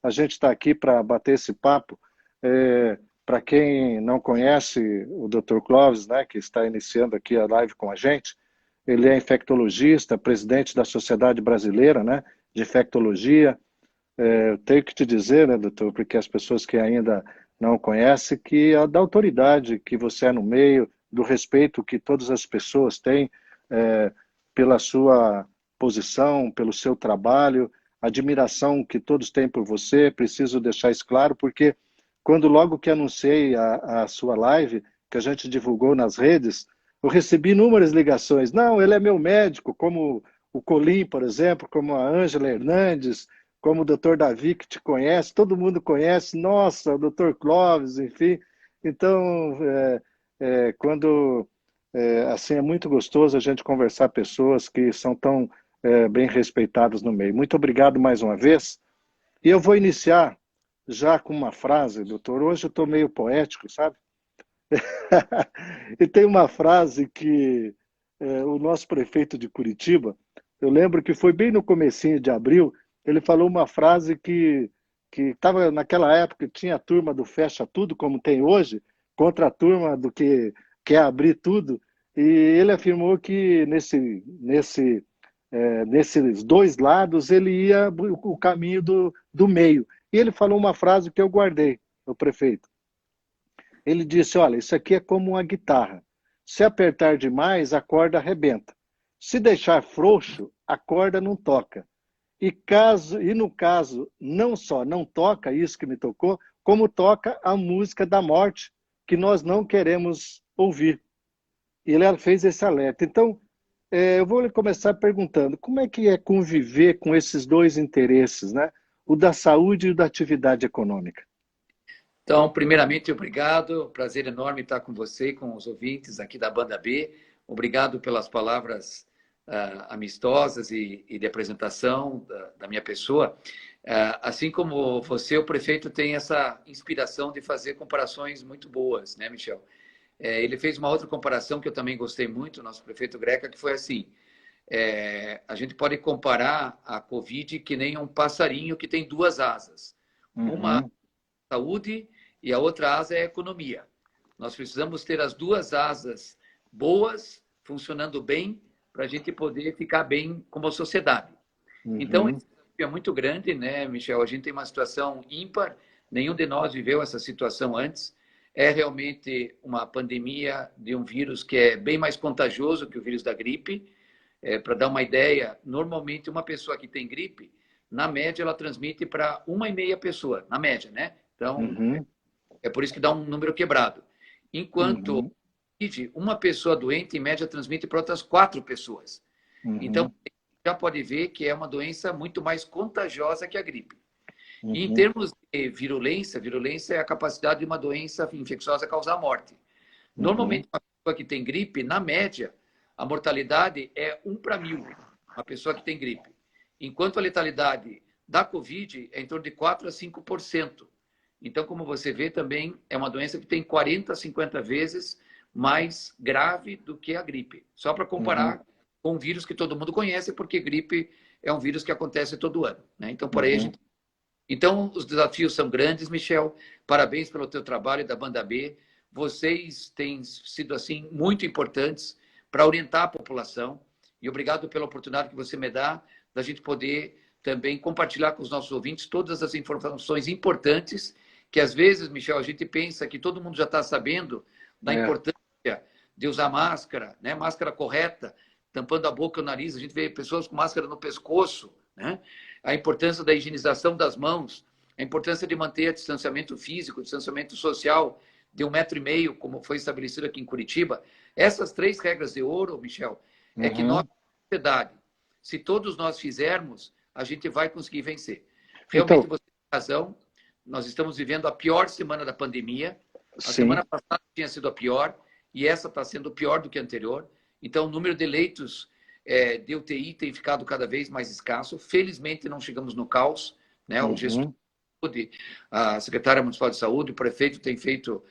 a gente está aqui para bater esse papo. Para quem não conhece o Dr. Clóvis, né, que está iniciando aqui a live com a gente, ele é infectologista, presidente da Sociedade Brasileira, né, de Infectologia. Eu tenho que te dizer, né, doutor, porque as pessoas que ainda não conhecem, que a da autoridade que você é no meio, do respeito que todas as pessoas têm pela sua posição, pelo seu trabalho, admiração que todos têm por você, preciso deixar isso claro, porque quando logo que anunciei a sua live, que a gente divulgou nas redes, eu recebi inúmeras ligações. Não, ele é meu médico, como o Colim, por exemplo, como a Ângela Hernandes, como o doutor Davi, que te conhece, todo mundo conhece, nossa, o doutor Clóvis, enfim. Então, quando assim, é muito gostoso a gente conversar com pessoas que são tão bem respeitadas no meio. Muito obrigado mais uma vez. E eu vou iniciar já com uma frase, doutor. Hoje eu estou meio poético, sabe? E tem uma frase que o nosso prefeito de Curitiba, eu lembro que foi bem no comecinho de abril, ele falou uma frase que estava naquela época, tinha a turma do fecha tudo, como tem hoje, contra a turma do que quer abrir tudo, e ele afirmou que nesses dois lados ele ia o caminho do meio. E ele falou uma frase que eu guardei, o prefeito. Ele disse, olha, isso aqui é como uma guitarra. Se apertar demais, a corda arrebenta. Se deixar frouxo, a corda não toca. E no caso, não só não toca isso que me tocou, como toca a música da morte, que nós não queremos ouvir. E ele fez esse alerta. Então, eu vou começar perguntando, como é que é conviver com esses dois interesses, né? O da saúde e o da atividade econômica? Então, primeiramente, obrigado. Prazer enorme estar com você, com os ouvintes aqui da Banda B. Obrigado pelas palavras amistosas e de apresentação da minha pessoa. Assim como você, o prefeito tem essa inspiração de fazer comparações muito boas, né, Michel? Ele fez uma outra comparação que eu também gostei muito, o nosso prefeito Greca, que foi assim: a gente pode comparar a Covid que nem um passarinho que tem duas asas. Uma Uhum. saúde e a outra asa é a economia. Nós precisamos ter as duas asas boas, funcionando bem, para a gente poder ficar bem como sociedade. Então, Uhum. esse desafio é muito grande, né, Michel? A gente tem uma situação ímpar, nenhum de nós viveu essa situação antes. É realmente uma pandemia de um vírus que é bem mais contagioso que o vírus da gripe. Para dar uma ideia, normalmente uma pessoa que tem gripe, na média, ela transmite para 1,5 pessoa, na média, né? Então, Uhum. é por isso que dá um número quebrado. Enquanto Uhum. uma pessoa doente, em média, transmite para outras 4 pessoas. Então, Uhum. já pode ver que é uma doença muito mais contagiosa que a gripe. E em Uhum. termos de virulência, virulência é a capacidade de uma doença infecciosa causar morte. Uhum. Normalmente, uma pessoa que tem gripe, na média, a mortalidade é 1 para 1.000, uma pessoa que tem gripe. Enquanto a letalidade da Covid é em torno de 4 a 5%. Então, como você vê, também é uma doença que tem 40 a 50 vezes mais grave do que a gripe. Só para Uhum. comparar com um vírus que todo mundo conhece, porque gripe é um vírus que acontece todo ano, né? Então, por aí a Uhum. gente... Então, os desafios são grandes, Michel. Parabéns pelo teu trabalho da Banda B. Vocês têm sido, assim, muito importantes para orientar a população. E obrigado pela oportunidade que você me dá da gente poder também compartilhar com os nossos ouvintes todas as informações importantes que, às vezes, Michel, a gente pensa que todo mundo já está sabendo da É. importância de usar máscara, né? Máscara correta, tampando a boca e o nariz. A gente vê pessoas com máscara no pescoço, né? A importância da higienização das mãos, a importância de manter o distanciamento físico, o distanciamento social de 1,5 metro, como foi estabelecido aqui em Curitiba. Essas 3 regras de ouro, Michel, é que nós, Uhum. sociedade, se todos nós fizermos, a gente vai conseguir vencer. Realmente Então, você tem razão, nós estamos vivendo a pior semana da pandemia. A sim. semana passada tinha sido a pior, e essa está sendo pior do que a anterior. Então, o número de leitos de UTI tem ficado cada vez mais escasso. Felizmente, não chegamos no caos, né? O gestor Uhum. de saúde, a secretária municipal de saúde, o prefeito tem feito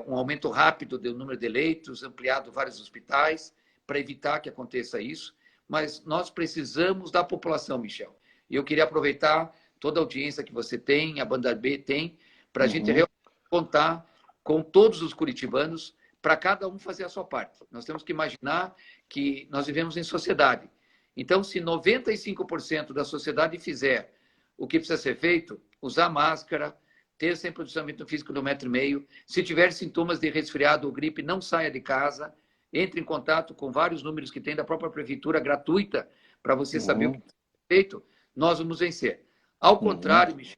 um aumento rápido do número de leitos, ampliado vários hospitais para evitar que aconteça isso. Mas nós precisamos da população, Michel. E eu queria aproveitar toda a audiência que você tem, a Banda B tem, para a gente realmente contar com todos os curitibanos, para cada um fazer a sua parte. Nós temos que imaginar que nós vivemos em sociedade. Então, se 95% da sociedade fizer o que precisa ser feito, usar máscara, ter sempre o distanciamento físico de 1,5 metro, se tiver sintomas de resfriado ou gripe, não saia de casa, entre em contato com vários números que tem da própria prefeitura, gratuita, para você saber o que precisa ser feito, nós vamos vencer. Ao contrário, Michel,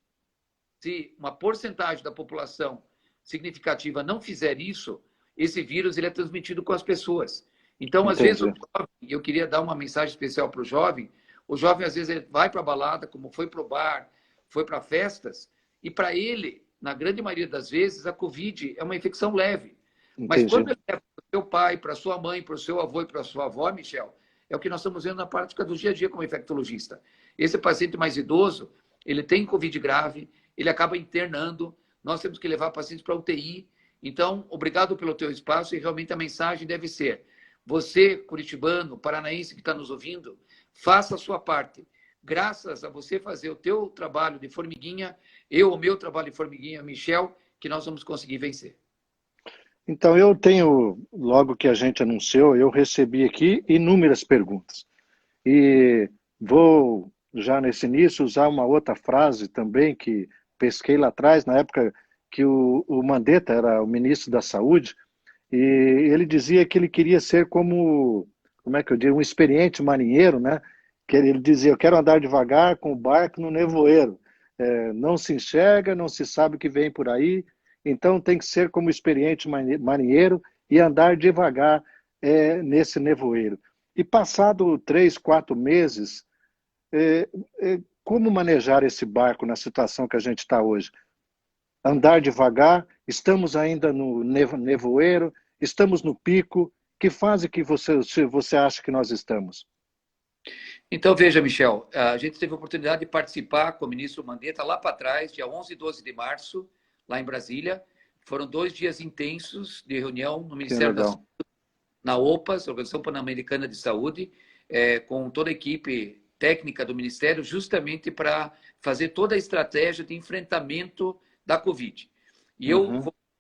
se uma porcentagem da população significativa não fizer isso, esse vírus ele é transmitido com as pessoas. Então, às vezes, o jovem, eu queria dar uma mensagem especial para o jovem às vezes, ele vai para a balada, como foi para o bar, foi para festas, e para ele, na grande maioria das vezes, a Covid é uma infecção leve. Mas quando ele leva para o seu pai, para a sua mãe, para o seu avô e para a sua avó, Michel, é o que nós estamos vendo na prática do dia a dia como infectologista. Esse paciente mais idoso, ele tem Covid grave, ele acaba internando, nós temos que levar pacientes para UTI. Então, obrigado pelo teu espaço e realmente a mensagem deve ser: você, curitibano, paranaense que está nos ouvindo, faça a sua parte. Graças a você fazer o teu trabalho de formiguinha, o meu trabalho de formiguinha, Michel, que nós vamos conseguir vencer. Então, eu tenho, logo que a gente anunciou, eu recebi aqui inúmeras perguntas. E vou, já nesse início, usar uma outra frase também que pesquei lá atrás, na época que o Mandetta era o ministro da Saúde, e ele dizia que ele queria ser como é que eu digo, um experiente marinheiro, né? Que ele dizia: eu quero andar devagar com o barco no nevoeiro. Não se enxerga, não se sabe o que vem por aí, então tem que ser como experiente marinheiro e andar devagar nesse nevoeiro. E passado 3, 4 meses, como manejar esse barco na situação que a gente está hoje? Andar devagar, estamos ainda no nevoeiro, estamos no pico. Que fase que você acha que nós estamos? Então, veja, Michel, a gente teve a oportunidade de participar com o ministro Mandetta lá para trás, dia 11 e 12 de março, lá em Brasília. Foram 2 dias intensos de reunião no Ministério da Saúde, na OPAS, Organização Pan-Americana de Saúde, com toda a equipe técnica do Ministério, justamente para fazer toda a estratégia de enfrentamento da Covid. E eu,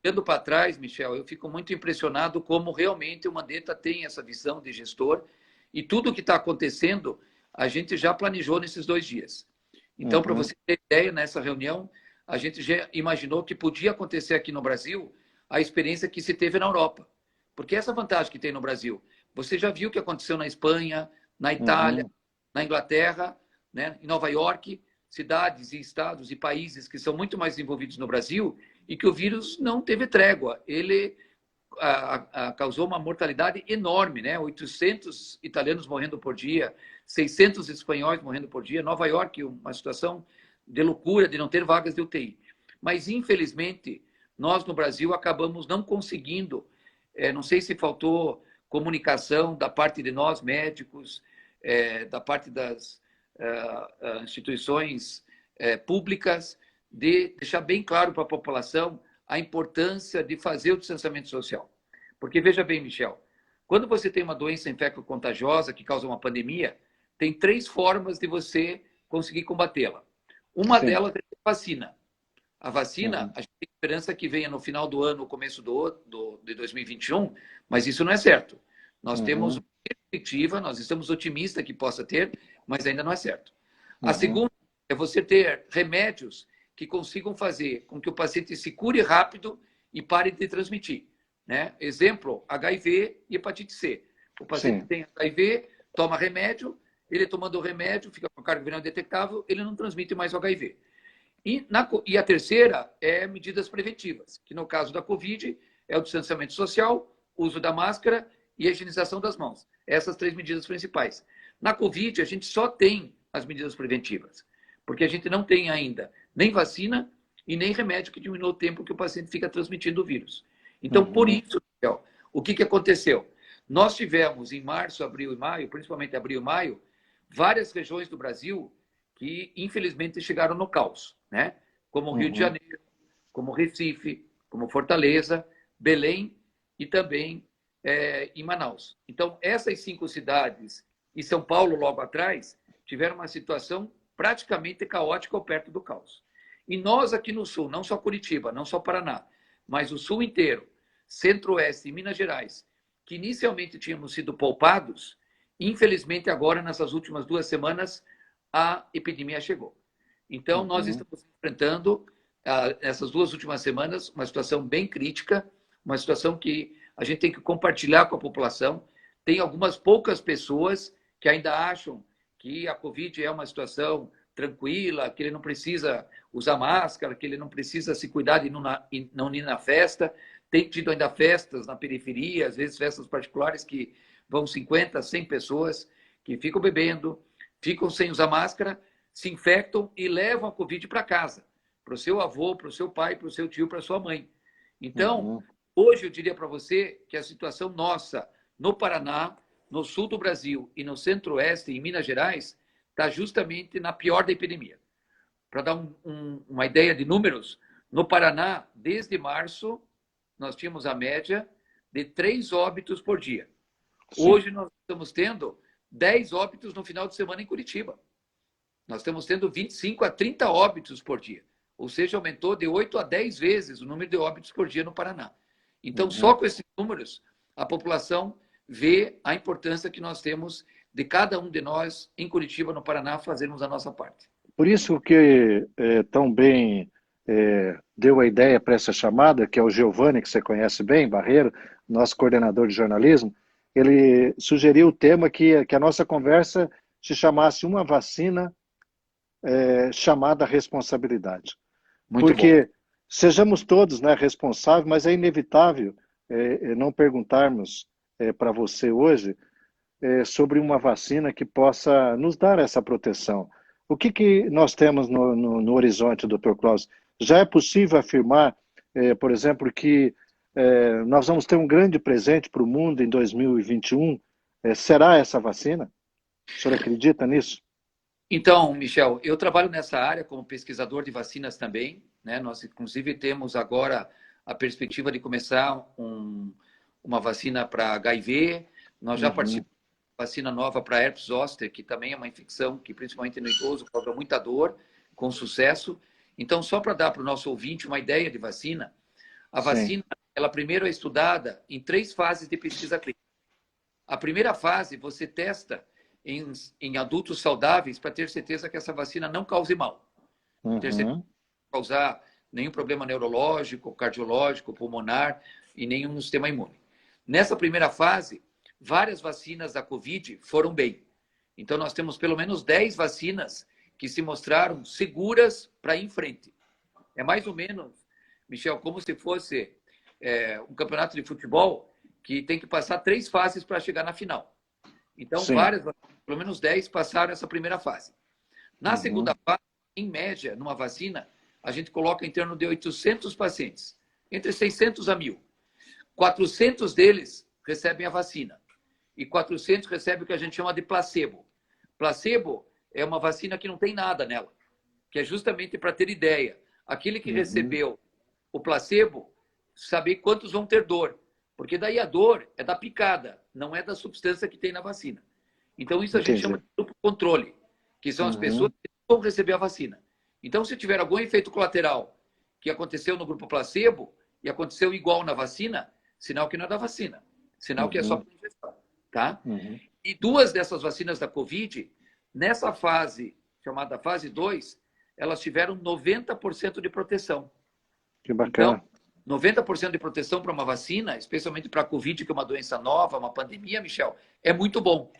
olhando para trás, Michel, eu fico muito impressionado como realmente o Mandetta tem essa visão de gestor, e tudo o que está acontecendo, a gente já planejou nesses 2 dias. Então, para você ter ideia, nessa reunião, a gente já imaginou que podia acontecer aqui no Brasil a experiência que se teve na Europa. Porque essa vantagem que tem no Brasil, você já viu o que aconteceu na Espanha, na Itália, na Inglaterra, né, em Nova York, cidades e estados e países que são muito mais envolvidos no Brasil, e que o vírus não teve trégua. Ele causou uma mortalidade enorme, né? 800 italianos morrendo por dia, 600 espanhóis morrendo por dia. Nova York, uma situação de loucura de não ter vagas de UTI. Mas, infelizmente, nós no Brasil acabamos não conseguindo, não sei se faltou comunicação da parte de nós, médicos, da parte das instituições públicas, de deixar bem claro para a população a importância de fazer o distanciamento social. Porque, veja bem, Michel, quando você tem uma doença infecto-contagiosa que causa uma pandemia, tem 3 formas de você conseguir combatê-la. Uma delas é a vacina. A vacina, a gente tem esperança que venha no final do ano, no começo de 2021, mas isso não é certo. Nós temos uma perspectiva, nós estamos otimistas que possa ter, mas ainda não é certo. A segunda é você ter remédios que consigam fazer com que o paciente se cure rápido e pare de transmitir. Né? Exemplo, HIV e hepatite C. O paciente tem HIV, toma remédio, ele tomando o remédio, fica com carga viral detectável, ele não transmite mais o HIV. E a terceira é medidas preventivas, que no caso da Covid é o distanciamento social, uso da máscara e a higienização das mãos. Essas 3 medidas principais. Na Covid, a gente só tem as medidas preventivas, porque a gente não tem ainda nem vacina e nem remédio que diminua o tempo que o paciente fica transmitindo o vírus. Então, por isso, o que aconteceu? Nós tivemos em março, abril e maio, principalmente abril e maio, várias regiões do Brasil que, infelizmente, chegaram no caos, né? Como Rio de Janeiro, como Recife, como Fortaleza, Belém e também em Manaus. Então, essas 5 cidades e São Paulo, logo atrás, tiveram uma situação praticamente caótica ou perto do caos. E nós aqui no Sul, não só Curitiba, não só Paraná, mas o Sul inteiro, Centro-Oeste e Minas Gerais, que inicialmente tínhamos sido poupados, infelizmente agora, nessas últimas 2 semanas, a epidemia chegou. Então, nós estamos enfrentando, essas 2 últimas semanas, uma situação bem crítica, uma situação que a gente tem que compartilhar com a população. Tem algumas poucas pessoas que ainda acham que a Covid é uma situação tranquila, que ele não precisa usar máscara, que ele não precisa se cuidar de não ir na festa. Tem tido ainda festas na periferia, às vezes festas particulares que vão 50, 100 pessoas, que ficam bebendo, ficam sem usar máscara, se infectam e levam a Covid para casa, para o seu avô, para o seu pai, para o seu tio, para a sua mãe. Então, hoje eu diria para você que a situação nossa no Paraná, no sul do Brasil e no centro-oeste, em Minas Gerais, está justamente na pior da epidemia. Para dar uma ideia de números, no Paraná, desde março, nós tínhamos a média de 3 óbitos por dia. Sim. Hoje nós estamos tendo 10 óbitos no final de semana em Curitiba. Nós estamos tendo 25 a 30 óbitos por dia. Ou seja, aumentou de 8 a 10 vezes o número de óbitos por dia no Paraná. Então, só com esses números, a população vê a importância que nós temos de cada um de nós em Curitiba, no Paraná, fazermos a nossa parte. Por isso que tão bem deu a ideia para essa chamada, que é o Giovanni, que você conhece bem, Barreiro, nosso coordenador de jornalismo, ele sugeriu o tema que a nossa conversa se chamasse uma vacina chamada responsabilidade. Muito Porque bom. Sejamos todos, né, responsáveis, mas é inevitável não perguntarmos para você hoje sobre uma vacina que possa nos dar essa proteção. O que nós temos no horizonte, Dr. Klaus? Já é possível afirmar, por exemplo, que nós vamos ter um grande presente para o mundo em 2021? Será essa vacina? O senhor acredita nisso? Então, Michel, eu trabalho nessa área como pesquisador de vacinas também, né? Nós, inclusive, temos agora a perspectiva de começar uma vacina para HIV. Nós já participamos de vacina nova para herpes zoster, que também é uma infecção que, principalmente no idoso, causa muita dor, com sucesso. Então, só para dar para o nosso ouvinte uma ideia de vacina, a vacina, ela primeiro é estudada em 3 fases de pesquisa clínica. A primeira fase, você testa em adultos saudáveis para ter certeza que essa vacina não cause mal. Ter certeza que não causar nenhum problema neurológico, cardiológico, pulmonar e nenhum no sistema imune. Nessa primeira fase, várias vacinas da Covid foram bem. Então, nós temos pelo menos 10 vacinas que se mostraram seguras para ir em frente. É mais ou menos, Michel, como se fosse um campeonato de futebol que tem que passar 3 fases para chegar na final. Então, várias, pelo menos 10, passaram essa primeira fase. Na segunda fase, em média, numa vacina, a gente coloca em torno de 800 pacientes, entre 600 a 1.000. 400 deles recebem a vacina e 400 recebem o que a gente chama de placebo. Placebo é uma vacina que não tem nada nela, que é justamente para ter ideia. Aquele que recebeu o placebo, saber quantos vão ter dor. Porque daí a dor é da picada, não é da substância que tem na vacina. Então, isso a gente chama de grupo controle, que são as pessoas que vão receber a vacina. Então, se tiver algum efeito colateral que aconteceu no grupo placebo e aconteceu igual na vacina, sinal que não é da vacina, sinal que é só para injeção, tá? E 2 dessas vacinas da Covid, nessa fase, chamada fase 2, elas tiveram 90% de proteção. Que bacana. Então, 90% de proteção para uma vacina, especialmente para a Covid, que é uma doença nova, uma pandemia, Michel, é muito bom.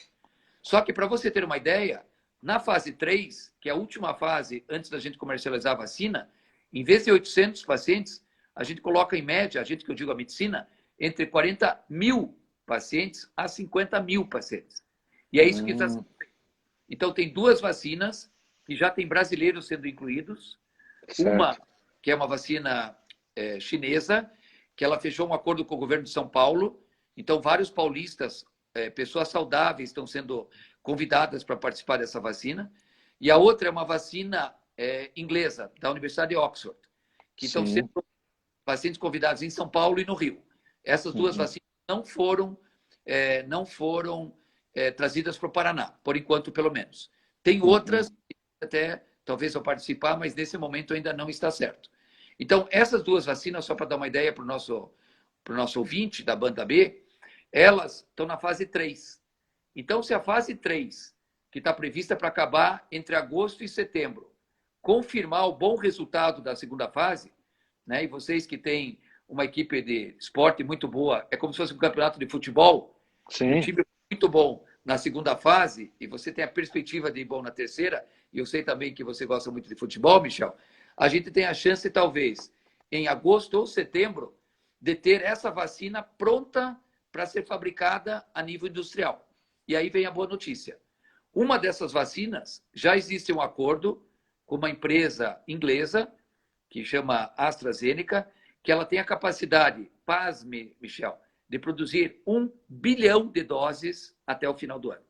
Só que, para você ter uma ideia, na fase 3, que é a última fase antes da gente comercializar a vacina, em vez de 800 pacientes, a gente coloca em média, a gente que eu digo a medicina, entre 40.000 pacientes a 50.000 pacientes. E é isso que está sendo feito. Então, tem 2 vacinas que já tem brasileiros sendo incluídos. Uma, que é uma vacina chinesa, que ela fechou um acordo com o governo de São Paulo. Então, vários paulistas, pessoas saudáveis, estão sendo convidadas para participar dessa vacina. E a outra é uma vacina inglesa, da Universidade de Oxford, que estão sendo pacientes convidados em São Paulo e no Rio. Essas 2 vacinas não foram trazidas para o Paraná, por enquanto, pelo menos. Tem outras até talvez eu participar, mas nesse momento ainda não está certo. Então, essas duas vacinas, só para dar uma ideia para o nosso ouvinte da banda B, elas estão na fase 3. Então, se a fase 3, que está prevista para acabar entre agosto e setembro, confirmar o bom resultado da segunda fase, né? E vocês que têm uma equipe de esporte muito boa, é como se fosse um campeonato de futebol, Sim. um time muito bom na segunda fase, e você tem a perspectiva de ir bom na terceira, e eu sei também que você gosta muito de futebol, Michel, a gente tem a chance, talvez, em agosto ou setembro, de ter essa vacina pronta para ser fabricada a nível industrial. E aí vem a boa notícia. Uma dessas vacinas, já existe um acordo com uma empresa inglesa, que chama AstraZeneca, que ela tem a capacidade, pasme, Michel, de produzir 1 bilhão de doses até o final do ano.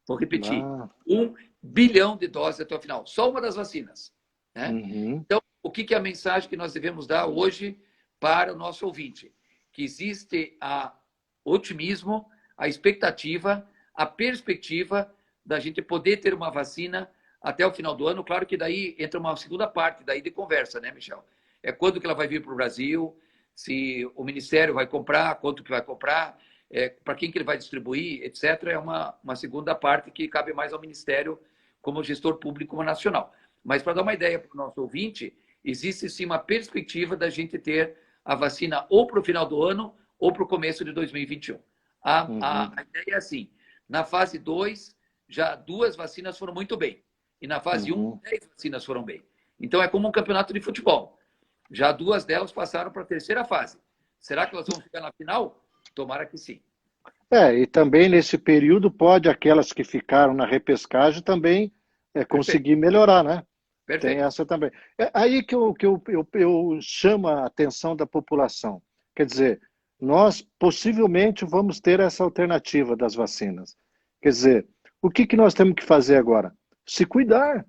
Vou repetir, 1 bilhão de doses até o final. Só uma das vacinas. Né? Uhum. Então, o que é a mensagem que nós devemos dar hoje para o nosso ouvinte? Que existe o otimismo, a expectativa, a perspectiva da gente poder ter uma vacina até o final do ano. Claro que daí entra uma segunda parte daí de conversa, né, Michel? É quando que ela vai vir para o Brasil, se o Ministério vai comprar, quanto que vai comprar, para quem que ele vai distribuir, etc. É uma segunda parte que cabe mais ao Ministério como gestor público nacional. Mas para dar uma ideia para o nosso ouvinte, existe sim uma perspectiva da gente ter a vacina ou para o final do ano ou para o começo de 2021. A ideia é assim, na fase 2, já 2 vacinas foram muito bem. E na fase 1, 10 vacinas foram bem. Então é como um campeonato de futebol. Já 2 delas passaram para a terceira fase. Será que elas vão ficar na final? Tomara que sim. E também nesse período pode aquelas que ficaram na repescagem também conseguir melhorar, né? Perfeito. Tem essa também. É aí que eu chamo a atenção da população. Quer dizer, nós possivelmente vamos ter essa alternativa das vacinas. Quer dizer, o que nós temos que fazer agora? Se cuidar,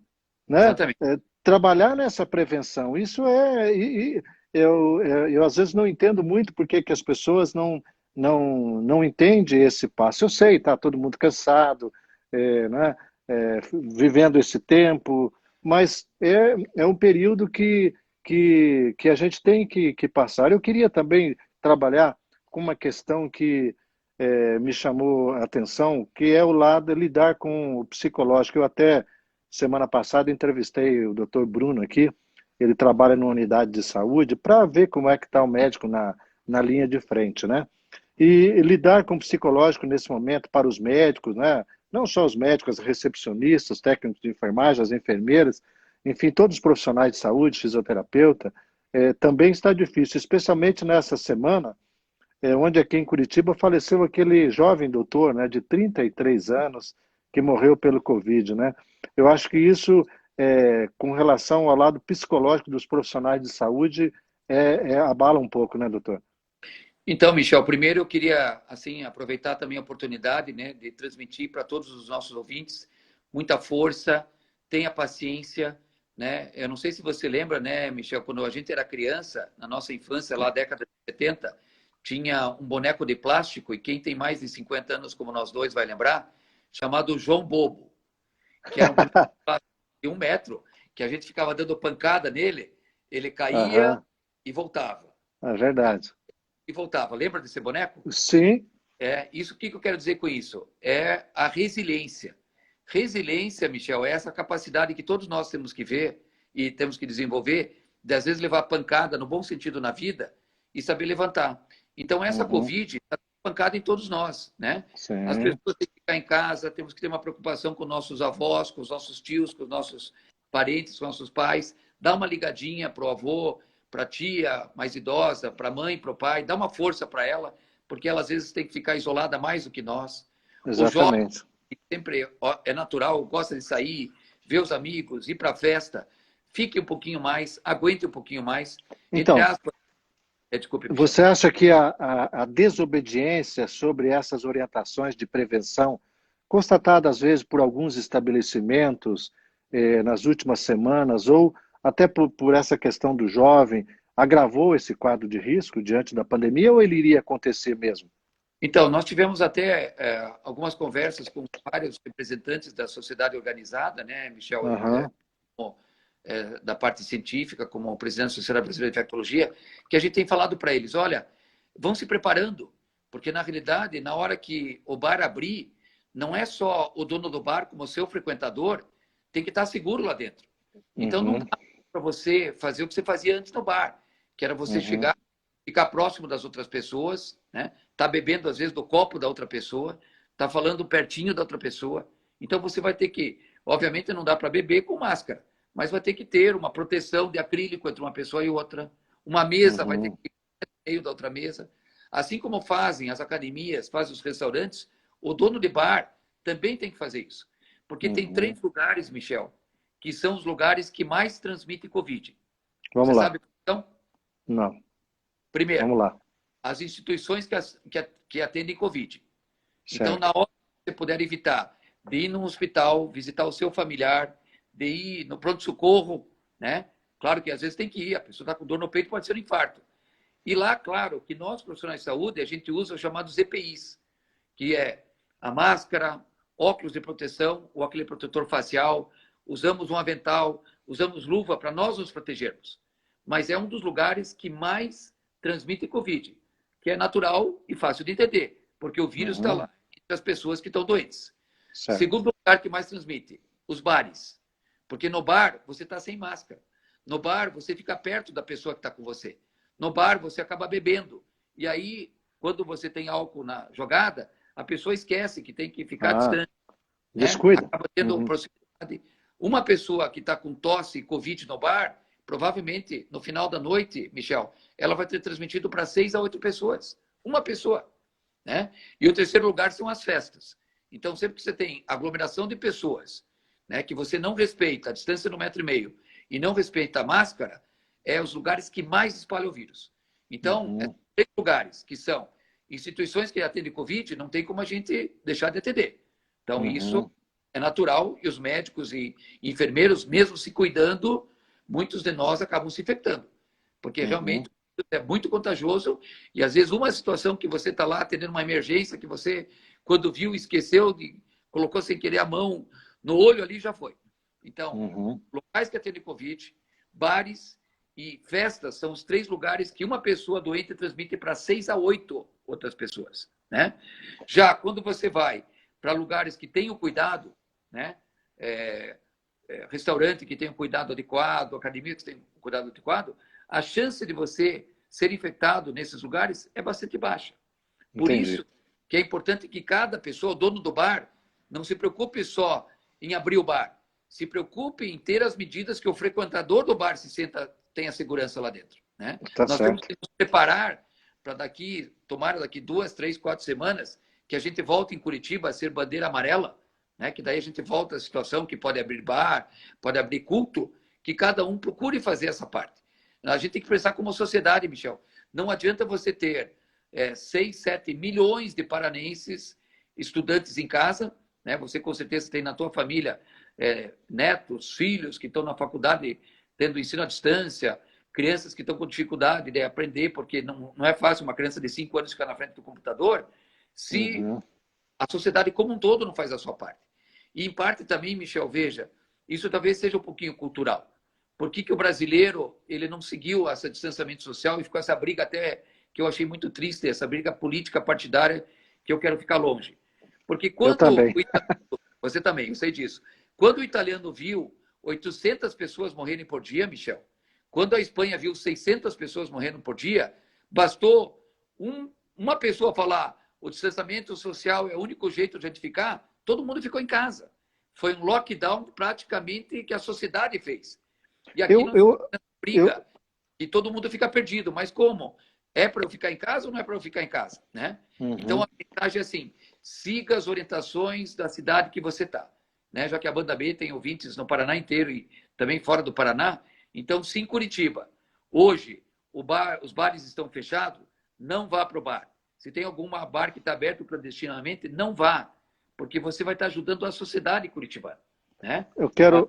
né? Exatamente. Trabalhar nessa prevenção. Isso eu às vezes não entendo muito porque que as pessoas não entendem esse passo. Eu sei, está todo mundo cansado, né? Vivendo esse tempo, mas é um período que a gente tem que passar. Eu queria também trabalhar com uma questão que me chamou a atenção, que é o lado de lidar com o psicológico. Eu até, semana passada, entrevistei o Dr. Bruno aqui, ele trabalha numa unidade de saúde, para ver como é que está o médico na linha de frente, né? E lidar com o psicológico nesse momento para os médicos, né? Não só os médicos, as recepcionistas, técnicos de enfermagem, as enfermeiras, enfim, todos os profissionais de saúde, fisioterapeuta, também está difícil, especialmente nessa semana, onde aqui em Curitiba faleceu aquele jovem doutor, né, de 33 anos, que morreu pelo Covid, né? Eu acho que isso, com relação ao lado psicológico dos profissionais de saúde, abala um pouco, né, doutor? Então, Michel, primeiro eu queria assim aproveitar também a oportunidade, né, de transmitir para todos os nossos ouvintes muita força, tenha paciência, né? Eu não sei se você lembra, né, Michel, quando a gente era criança, na nossa infância, lá década de 70, tinha um boneco de plástico, e quem tem mais de 50 anos, como nós dois, vai lembrar, chamado João Bobo, que era um boneco de plástico de 1 metro, que a gente ficava dando pancada nele, ele caía e voltava. É verdade. E voltava. Lembra desse boneco? Sim. Isso, o que eu quero dizer com isso? É a resiliência. Resiliência, Michel, é essa capacidade que todos nós temos que ver e temos que desenvolver, de às vezes levar pancada no bom sentido na vida e saber levantar. Então, essa Covid está pancada em todos nós, né? Sim. As pessoas têm que ficar em casa, temos que ter uma preocupação com nossos avós, com os nossos tios, com os nossos parentes, com os nossos pais. Dá uma ligadinha para o avô, para a tia mais idosa, para a mãe, para o pai, dá uma força para ela, porque ela às vezes tem que ficar isolada mais do que nós. Exatamente. O jovem, que sempre é natural, gosta de sair, ver os amigos, ir para a festa, fique um pouquinho mais, aguente um pouquinho mais. Então, entre aspas, desculpe, Michel. Você acha que a desobediência sobre essas orientações de prevenção, constatada às vezes por alguns estabelecimentos nas últimas semanas, ou até por essa questão do jovem, agravou esse quadro de risco diante da pandemia, ou ele iria acontecer mesmo? Então, nós tivemos até algumas conversas com vários representantes da sociedade organizada, né, Michel, da parte científica, como o presidente da Sociedade Brasileira de Infectologia, que a gente tem falado para eles, olha, vão se preparando, porque, na realidade, na hora que o bar abrir, não é só o dono do bar, como o seu frequentador, tem que estar seguro lá dentro. Então, não dá para você fazer o que você fazia antes no bar, que era você chegar, ficar próximo das outras pessoas, né? Tá bebendo, às vezes, do copo da outra pessoa, tá falando pertinho da outra pessoa. Então, você vai ter que... Obviamente, não dá para beber com máscara, mas vai ter que ter uma proteção de acrílico entre uma pessoa e outra. Uma mesa vai ter que ir no meio da outra mesa. Assim como fazem as academias, fazem os restaurantes, o dono de bar também tem que fazer isso. Porque tem 3 lugares, Michel, que são os lugares que mais transmitem Covid. Vamos lá. Sabe quais são? Não. Primeiro, vamos lá. As instituições que atendem Covid. Certo. Então, na hora que você puder evitar de ir num hospital, visitar o seu familiar, de ir no pronto-socorro, né? Claro que às vezes tem que ir, a pessoa está com dor no peito, pode ser um infarto. E lá, claro, que nós, profissionais de saúde, a gente usa os chamados EPIs, que é a máscara, óculos de proteção, ou aquele protetor facial, usamos um avental, usamos luva para nós nos protegermos. Mas é um dos lugares que mais transmite Covid, que é natural e fácil de entender, porque o vírus está lá entre as pessoas que estão doentes. Certo. Segundo lugar que mais transmite, os bares. Porque no bar você está sem máscara. No bar você fica perto da pessoa que está com você. No bar você acaba bebendo. E aí, quando você tem álcool na jogada, a pessoa esquece que tem que ficar distante. Descuida. Né? Acaba tendo proximidade. Uma pessoa que está com tosse e Covid no bar, provavelmente, no final da noite, Michel, ela vai ter transmitido para 6 a 8 pessoas. Uma pessoa. Né? E o terceiro lugar são as festas. Então, sempre que você tem aglomeração de pessoas, né, que você não respeita a distância de 1,5 metro e não respeita a máscara, é os lugares que mais espalham o vírus. Então, 3 lugares que são instituições que atendem Covid, não tem como a gente deixar de atender. Então, isso é natural e os médicos e enfermeiros, mesmo se cuidando, muitos de nós acabam se infectando. Porque realmente é muito contagioso e, às vezes, uma situação que você está lá atendendo uma emergência que você, quando viu, esqueceu, colocou sem querer a mão no olho ali, já foi. Então, locais que atendem Covid, bares e festas são os 3 lugares que uma pessoa doente transmite para 6 a 8 outras pessoas. Né? Já quando você vai para lugares que têm o cuidado, né? Restaurante que tem um cuidado adequado, academia que tem um cuidado adequado, a chance de você ser infectado nesses lugares é bastante baixa. Por isso que é importante que cada pessoa, o dono do bar, não se preocupe só em abrir o bar. Se preocupe em ter as medidas que o frequentador do bar tenha segurança lá dentro. Né? Nós temos que nos preparar para tomara daqui 2, 3, 4 semanas, que a gente volte em Curitiba a ser bandeira amarela, né? Que daí a gente volta à situação que pode abrir bar, pode abrir culto, que cada um procure fazer essa parte. A gente tem que pensar como sociedade, Michel. Não adianta você ter 6, 7 milhões de paranenses, estudantes em casa, né? Você com certeza tem na tua família netos, filhos que estão na faculdade tendo ensino à distância, crianças que estão com dificuldade de aprender, porque não é fácil uma criança de 5 anos ficar na frente do computador, se a sociedade como um todo não faz a sua parte. E, em parte, também, Michel, veja, isso talvez seja um pouquinho cultural. Por que o brasileiro ele não seguiu esse distanciamento social e ficou essa briga até que eu achei muito triste, essa briga política partidária que eu quero ficar longe? Porque quando... Você também, eu sei disso. Quando o italiano viu 800 pessoas morrerem por dia, Michel, quando a Espanha viu 600 pessoas morrendo por dia, bastou uma pessoa falar o distanciamento social é o único jeito de a gente ficar, todo mundo ficou em casa. Foi um lockdown praticamente que a sociedade fez. E aqui não briga e todo mundo fica perdido. Mas como? É para eu ficar em casa ou não é para eu ficar em casa? Né? Então, a mensagem é assim, siga as orientações da cidade que você está. Né? Já que a Banda B tem ouvintes no Paraná inteiro e também fora do Paraná. Então, se em Curitiba, hoje, os bares estão fechados, não vá para o bar. Se tem alguma bar que está aberto clandestinamente, não vá, porque você vai estar ajudando a sociedade curitibana. Né? Eu quero...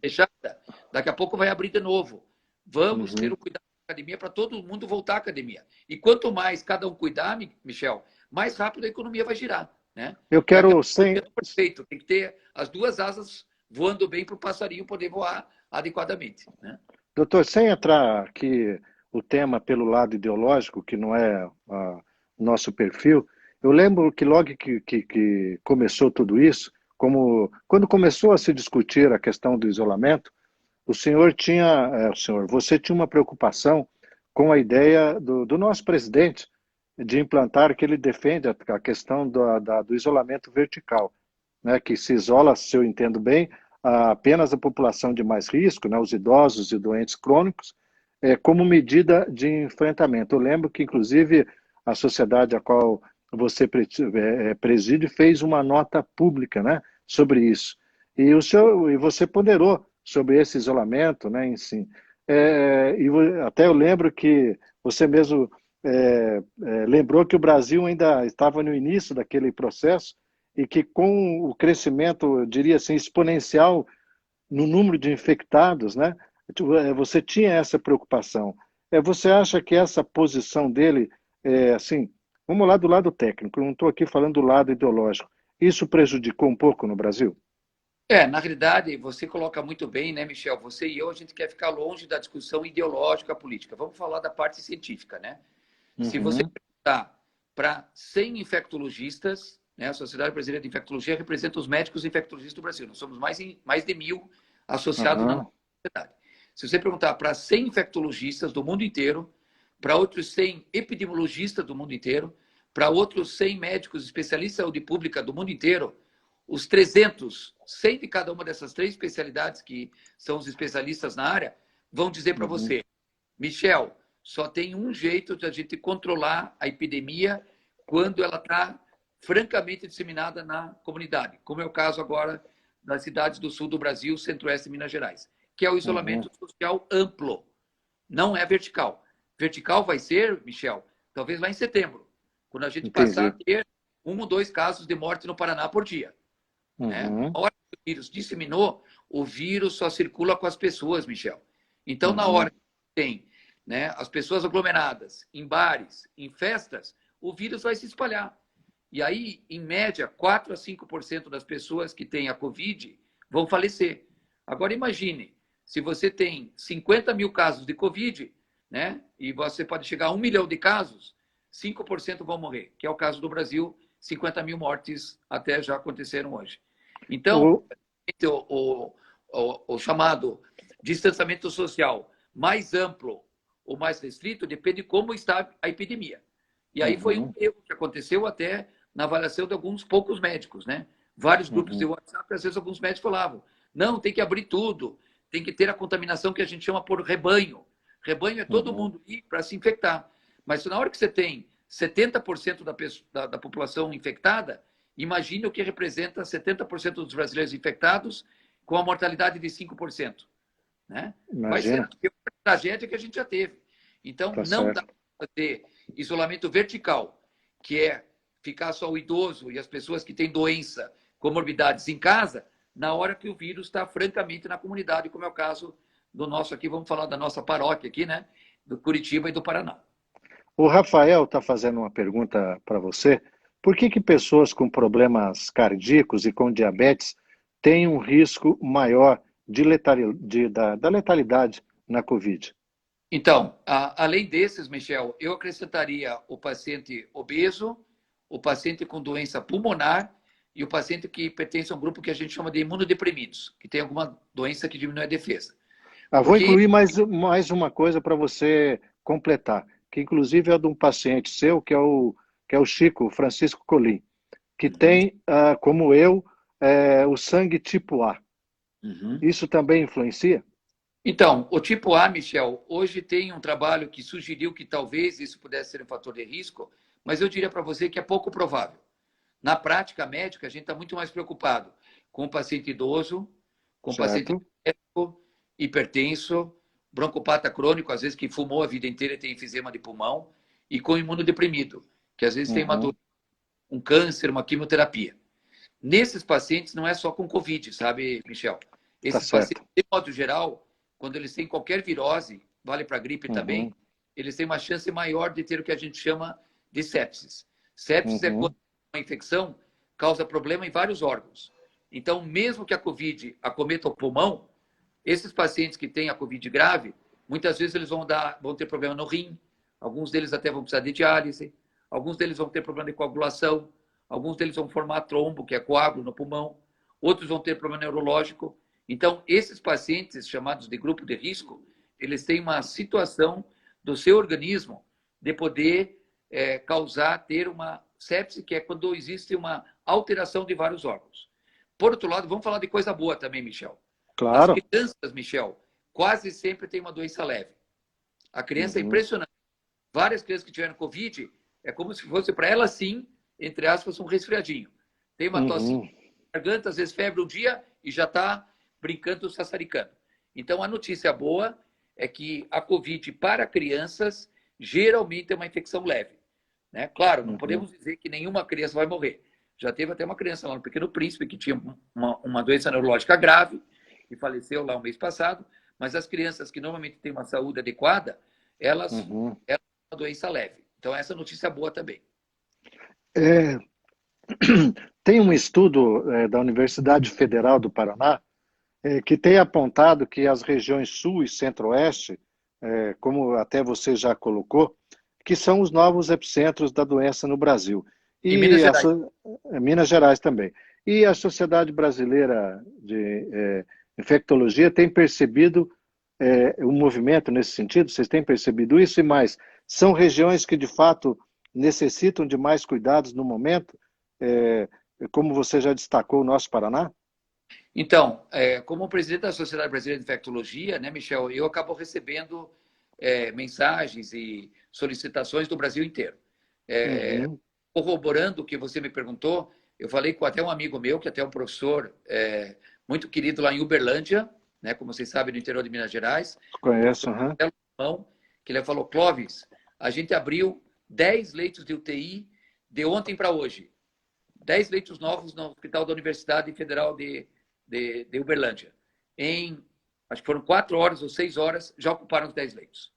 fechada, daqui a pouco vai abrir de novo. Vamos ter o cuidado da academia para todo mundo voltar à academia. E quanto mais cada um cuidar, Michel, mais rápido a economia vai girar, né? Eu quero sem... Perfeito, tem que ter as duas asas voando bem para o passarinho poder voar adequadamente, né? Doutor, sem entrar aqui o tema pelo lado ideológico, que não é o nosso perfil, eu lembro que logo que começou tudo isso, quando começou a se discutir a questão do isolamento, você tinha uma preocupação com a ideia do nosso presidente de implantar, que ele defende a questão do isolamento vertical, né, que se isola, se eu entendo bem, apenas a população de mais risco, né, os idosos e doentes crônicos, como medida de enfrentamento. Eu lembro que, inclusive, a sociedade a qual você preside fez uma nota pública, né, sobre isso. E você ponderou sobre esse isolamento, né, em si. Até eu lembro que você mesmo lembrou que o Brasil ainda estava no início daquele processo e que com o crescimento, eu diria assim, exponencial no número de infectados, né, você tinha essa preocupação. Você acha que essa posição dele, assim, vamos lá do lado técnico, não estou aqui falando do lado ideológico, isso prejudicou um pouco no Brasil? Na realidade, você coloca muito bem, né, Michel? Você e eu, a gente quer ficar longe da discussão ideológica política. Vamos falar da parte científica, né? Se você Uhum. perguntar para 100 infectologistas, né, a Sociedade Brasileira de Infectologia representa os médicos infectologistas do Brasil. Nós somos mais de 1.000 associados na nossa sociedade. Se você perguntar para 100 infectologistas do mundo inteiro, para outros 100 epidemiologistas do mundo inteiro, para outros 100 médicos especialistas em saúde pública do mundo inteiro, os 300, 100 de cada uma dessas três especialidades, que são os especialistas na área, vão dizer para você, Michel, só tem um jeito de a gente controlar a epidemia quando ela está francamente disseminada na comunidade, como é o caso agora das cidades do sul do Brasil, centro-oeste e Minas Gerais, que é o isolamento social amplo, não é vertical. Vertical vai ser, Michel, talvez lá em setembro, quando a gente passar a ter 1 ou 2 casos de morte no Paraná por dia. Né? Na hora que o vírus disseminou, o vírus só circula com as pessoas, Michel. Então, na hora que tem, né, as pessoas aglomeradas em bares, em festas, o vírus vai se espalhar. E aí, em média, 4 a 5% das pessoas que têm a Covid vão falecer. Agora, imagine, se você tem 50 mil casos de Covid, né, e você pode chegar a 1 milhão de casos, 5% vão morrer, que é o caso do Brasil, 50 mil mortes até já aconteceram hoje. Então, o chamado distanciamento social mais amplo ou mais restrito depende de como está a epidemia. E aí foi um erro que aconteceu até na avaliação de alguns poucos médicos, né? Vários grupos de WhatsApp, às vezes alguns médicos falavam, não, tem que abrir tudo, tem que ter a contaminação que a gente chama por rebanho. Rebanho é todo mundo ir para se infectar. Mas na hora que você tem 70% da população infectada, imagine o que representa 70% dos brasileiros infectados com a mortalidade de 5%. Né? Vai ser a pior tragédia que a gente já teve. Então, não dá para ter isolamento vertical, que é ficar só o idoso e as pessoas que têm doença, comorbidades em casa, na hora que o vírus está francamente na comunidade, como é o caso do nosso aqui, vamos falar da nossa paróquia aqui, né? Do Curitiba e do Paraná. O Rafael está fazendo uma pergunta para você. Por que pessoas com problemas cardíacos e com diabetes têm um risco maior da letalidade na Covid? Então, além desses, Michel, eu acrescentaria o paciente obeso, o paciente com doença pulmonar e o paciente que pertence a um grupo que a gente chama de imunodeprimidos, que tem alguma doença que diminui a defesa. Vou incluir mais uma coisa para você completar, que inclusive é de um paciente seu, que é o Chico, Francisco Colim, que tem, como eu, o sangue tipo A. Isso também influencia? Então, o tipo A, Michel, hoje tem um trabalho que sugeriu que talvez isso pudesse ser um fator de risco, mas eu diria para você que é pouco provável. Na prática médica, a gente está muito mais preocupado com o paciente idoso, com o paciente hipertenso, broncopata crônico, às vezes que fumou a vida inteira e tem enfisema de pulmão, e com imunodeprimido, que às vezes tem um câncer, uma quimioterapia. Nesses pacientes não é só com Covid, sabe, Michel? Esses pacientes, de modo geral, quando eles têm qualquer virose, vale para gripe também, eles têm uma chance maior de ter o que a gente chama de sepsis. Sepsis é quando uma infecção causa problema em vários órgãos. Então, mesmo que a COVID acometa o pulmão, esses pacientes que têm a COVID grave, muitas vezes eles vão ter problema no rim, alguns deles até vão precisar de diálise, alguns deles vão ter problema de coagulação, alguns deles vão formar trombo, que é coágulo no pulmão, outros vão ter problema neurológico. Então, esses pacientes chamados de grupo de risco, eles têm uma situação do seu organismo de poder ter uma sepse, que é quando existe uma alteração de vários órgãos. Por outro lado, vamos falar de coisa boa também, Michel. Claro. As crianças, Michel, quase sempre têm uma doença leve. A criança é impressionante. Várias crianças que tiveram Covid, é como se fosse para elas, sim, entre aspas, um resfriadinho. Tem uma tosse, garganta, às vezes febre um dia e já está brincando, sassaricando. Então, a notícia boa é que a Covid para crianças geralmente é uma infecção leve. Né? Claro, não podemos dizer que nenhuma criança vai morrer. Já teve até uma criança lá no Pequeno Príncipe que tinha uma doença neurológica grave e faleceu lá um mês passado, mas as crianças que normalmente têm uma saúde adequada, elas têm uma doença leve. Então, essa é notícia boa também. Tem um estudo da Universidade Federal do Paraná que tem apontado que as regiões sul e centro-oeste, como até você já colocou, que são os novos epicentros da doença no Brasil. E Minas Gerais. Minas Gerais também. E a Sociedade Brasileira de Infectologia tem percebido um movimento nesse sentido? Vocês têm percebido isso? E mais, são regiões que, de fato, necessitam de mais cuidados no momento, como você já destacou, o nosso Paraná? Então, como presidente da Sociedade Brasileira de Infectologia, né, Michel, eu acabo recebendo mensagens e solicitações do Brasil inteiro. Corroborando o que você me perguntou, eu falei com até um amigo meu, que até é um professor muito querido lá em Uberlândia, né, como vocês sabem, no interior de Minas Gerais. Conheço, que ele falou, Clóvis, a gente abriu 10 leitos de UTI de ontem para hoje. 10 leitos novos no Hospital da Universidade Federal de Uberlândia. Acho que foram 4 horas ou 6 horas, já ocuparam os 10 leitos.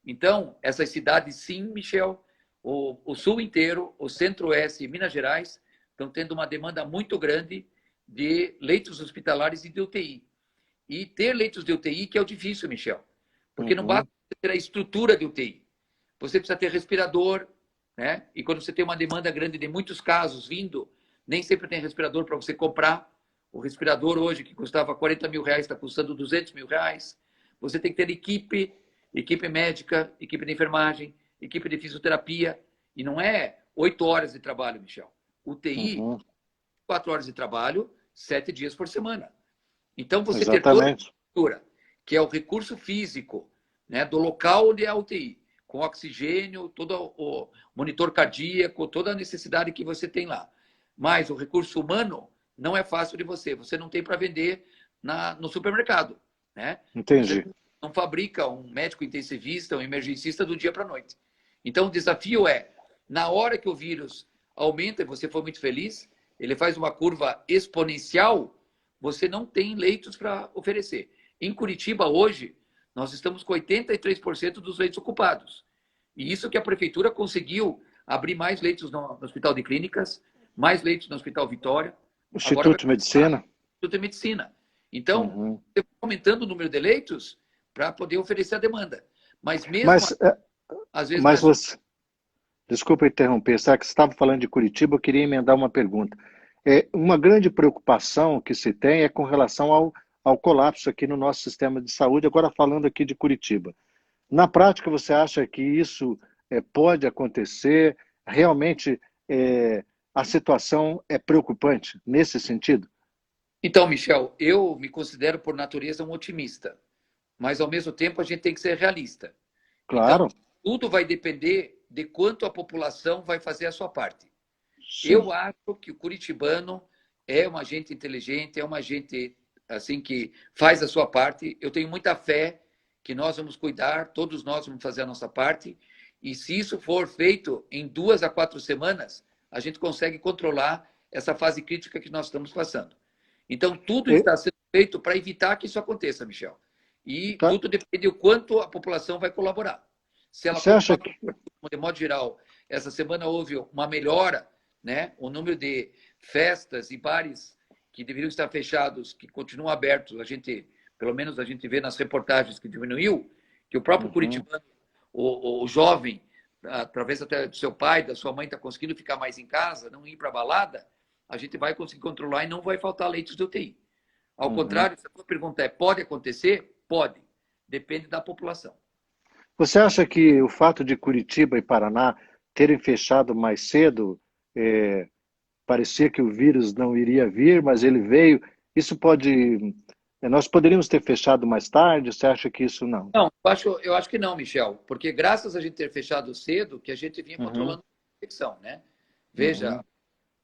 Então, essas cidades, sim, Michel, o sul inteiro, o centro-oeste e Minas Gerais, estão tendo uma demanda muito grande de leitos hospitalares e de UTI. E ter leitos de UTI que é o difícil, Michel. Porque não basta ter a estrutura de UTI. Você precisa ter respirador, né? E quando você tem uma demanda grande de muitos casos vindo, nem sempre tem respirador para você comprar. O respirador hoje, que custava 40 mil reais, está custando 200 mil reais. Você tem que ter equipe médica, equipe de enfermagem, equipe de fisioterapia. E não é 8 horas de trabalho, Michel. UTI, 4 horas de trabalho, 7 dias por semana. Então, você ter toda a estrutura, que é o recurso físico, né, do local onde é a UTI, com oxigênio, todo o monitor cardíaco, toda a necessidade que você tem lá. Mas o recurso humano não é fácil de você não tem para vender no supermercado. Né? Entendi. Você não fabrica um médico intensivista, um emergencista do dia para a noite. Então, o desafio é, na hora que o vírus aumenta, e você foi muito feliz, ele faz uma curva exponencial, você não tem leitos para oferecer. Em Curitiba, hoje, nós estamos com 83% dos leitos ocupados. E isso que a prefeitura conseguiu abrir mais leitos no Hospital de Clínicas, mais leitos no Hospital Vitória. Instituto de Medicina. Instituto de Medicina. Então, você vai aumentando o número de leitos para poder oferecer a demanda. Mas mesmo às vezes... Mas você... Desculpa interromper, sabe que você estava falando de Curitiba, eu queria emendar uma pergunta. Uma grande preocupação que se tem é com relação ao colapso aqui no nosso sistema de saúde, agora falando aqui de Curitiba. Na prática, você acha que isso pode acontecer? Realmente a situação é preocupante nesse sentido? Então, Michel, eu me considero por natureza um otimista, mas ao mesmo tempo a gente tem que ser realista. Claro. Então, tudo vai depender de quanto a população vai fazer a sua parte. Sim. Eu acho que o curitibano é uma gente inteligente, é uma gente assim que faz a sua parte. Eu tenho muita fé que nós vamos cuidar, todos nós vamos fazer a nossa parte. E se isso for feito em 2 a 4 semanas, a gente consegue controlar essa fase crítica que nós estamos passando. Então, tudo está sendo feito para evitar que isso aconteça, Michel. E tudo depende do quanto a população vai colaborar. Se ela Você acha que... de modo geral, essa semana houve uma melhora, né? O número de festas e bares que deveriam estar fechados, que continuam abertos, pelo menos a gente vê nas reportagens que diminuiu, que o próprio curitibano, o jovem, através até do seu pai, da sua mãe, está conseguindo ficar mais em casa, não ir para a balada, a gente vai conseguir controlar e não vai faltar leitos de UTI. Ao contrário, se a sua pergunta é, pode acontecer? Pode. Depende da população. Você acha que o fato de Curitiba e Paraná terem fechado mais cedo, parecia que o vírus não iria vir, mas ele veio, isso pode... Nós poderíamos ter fechado mais tarde? Você acha que isso não? Não, eu acho que não, Michel, porque graças a gente ter fechado cedo, que a gente vinha controlando a infecção, né? Veja,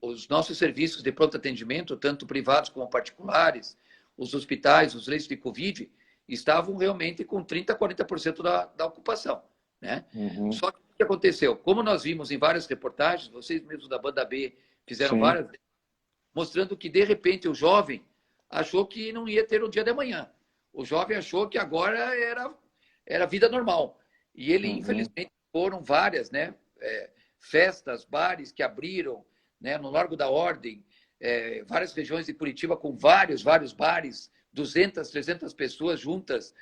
os nossos serviços de pronto atendimento, tanto privados como particulares, os hospitais, os leitos de Covid, estavam realmente com 30%, 40% da ocupação, né? Só que o que aconteceu? Como nós vimos em várias reportagens, vocês mesmos da Banda B fizeram várias, mostrando que, de repente, o jovem achou que não ia ter o dia de amanhã. O jovem achou que agora era vida normal. E ele, infelizmente, foram várias, né? Festas, bares que abriram, né? No Largo da Ordem, várias regiões de Curitiba com vários bares, 200, 300 pessoas juntas,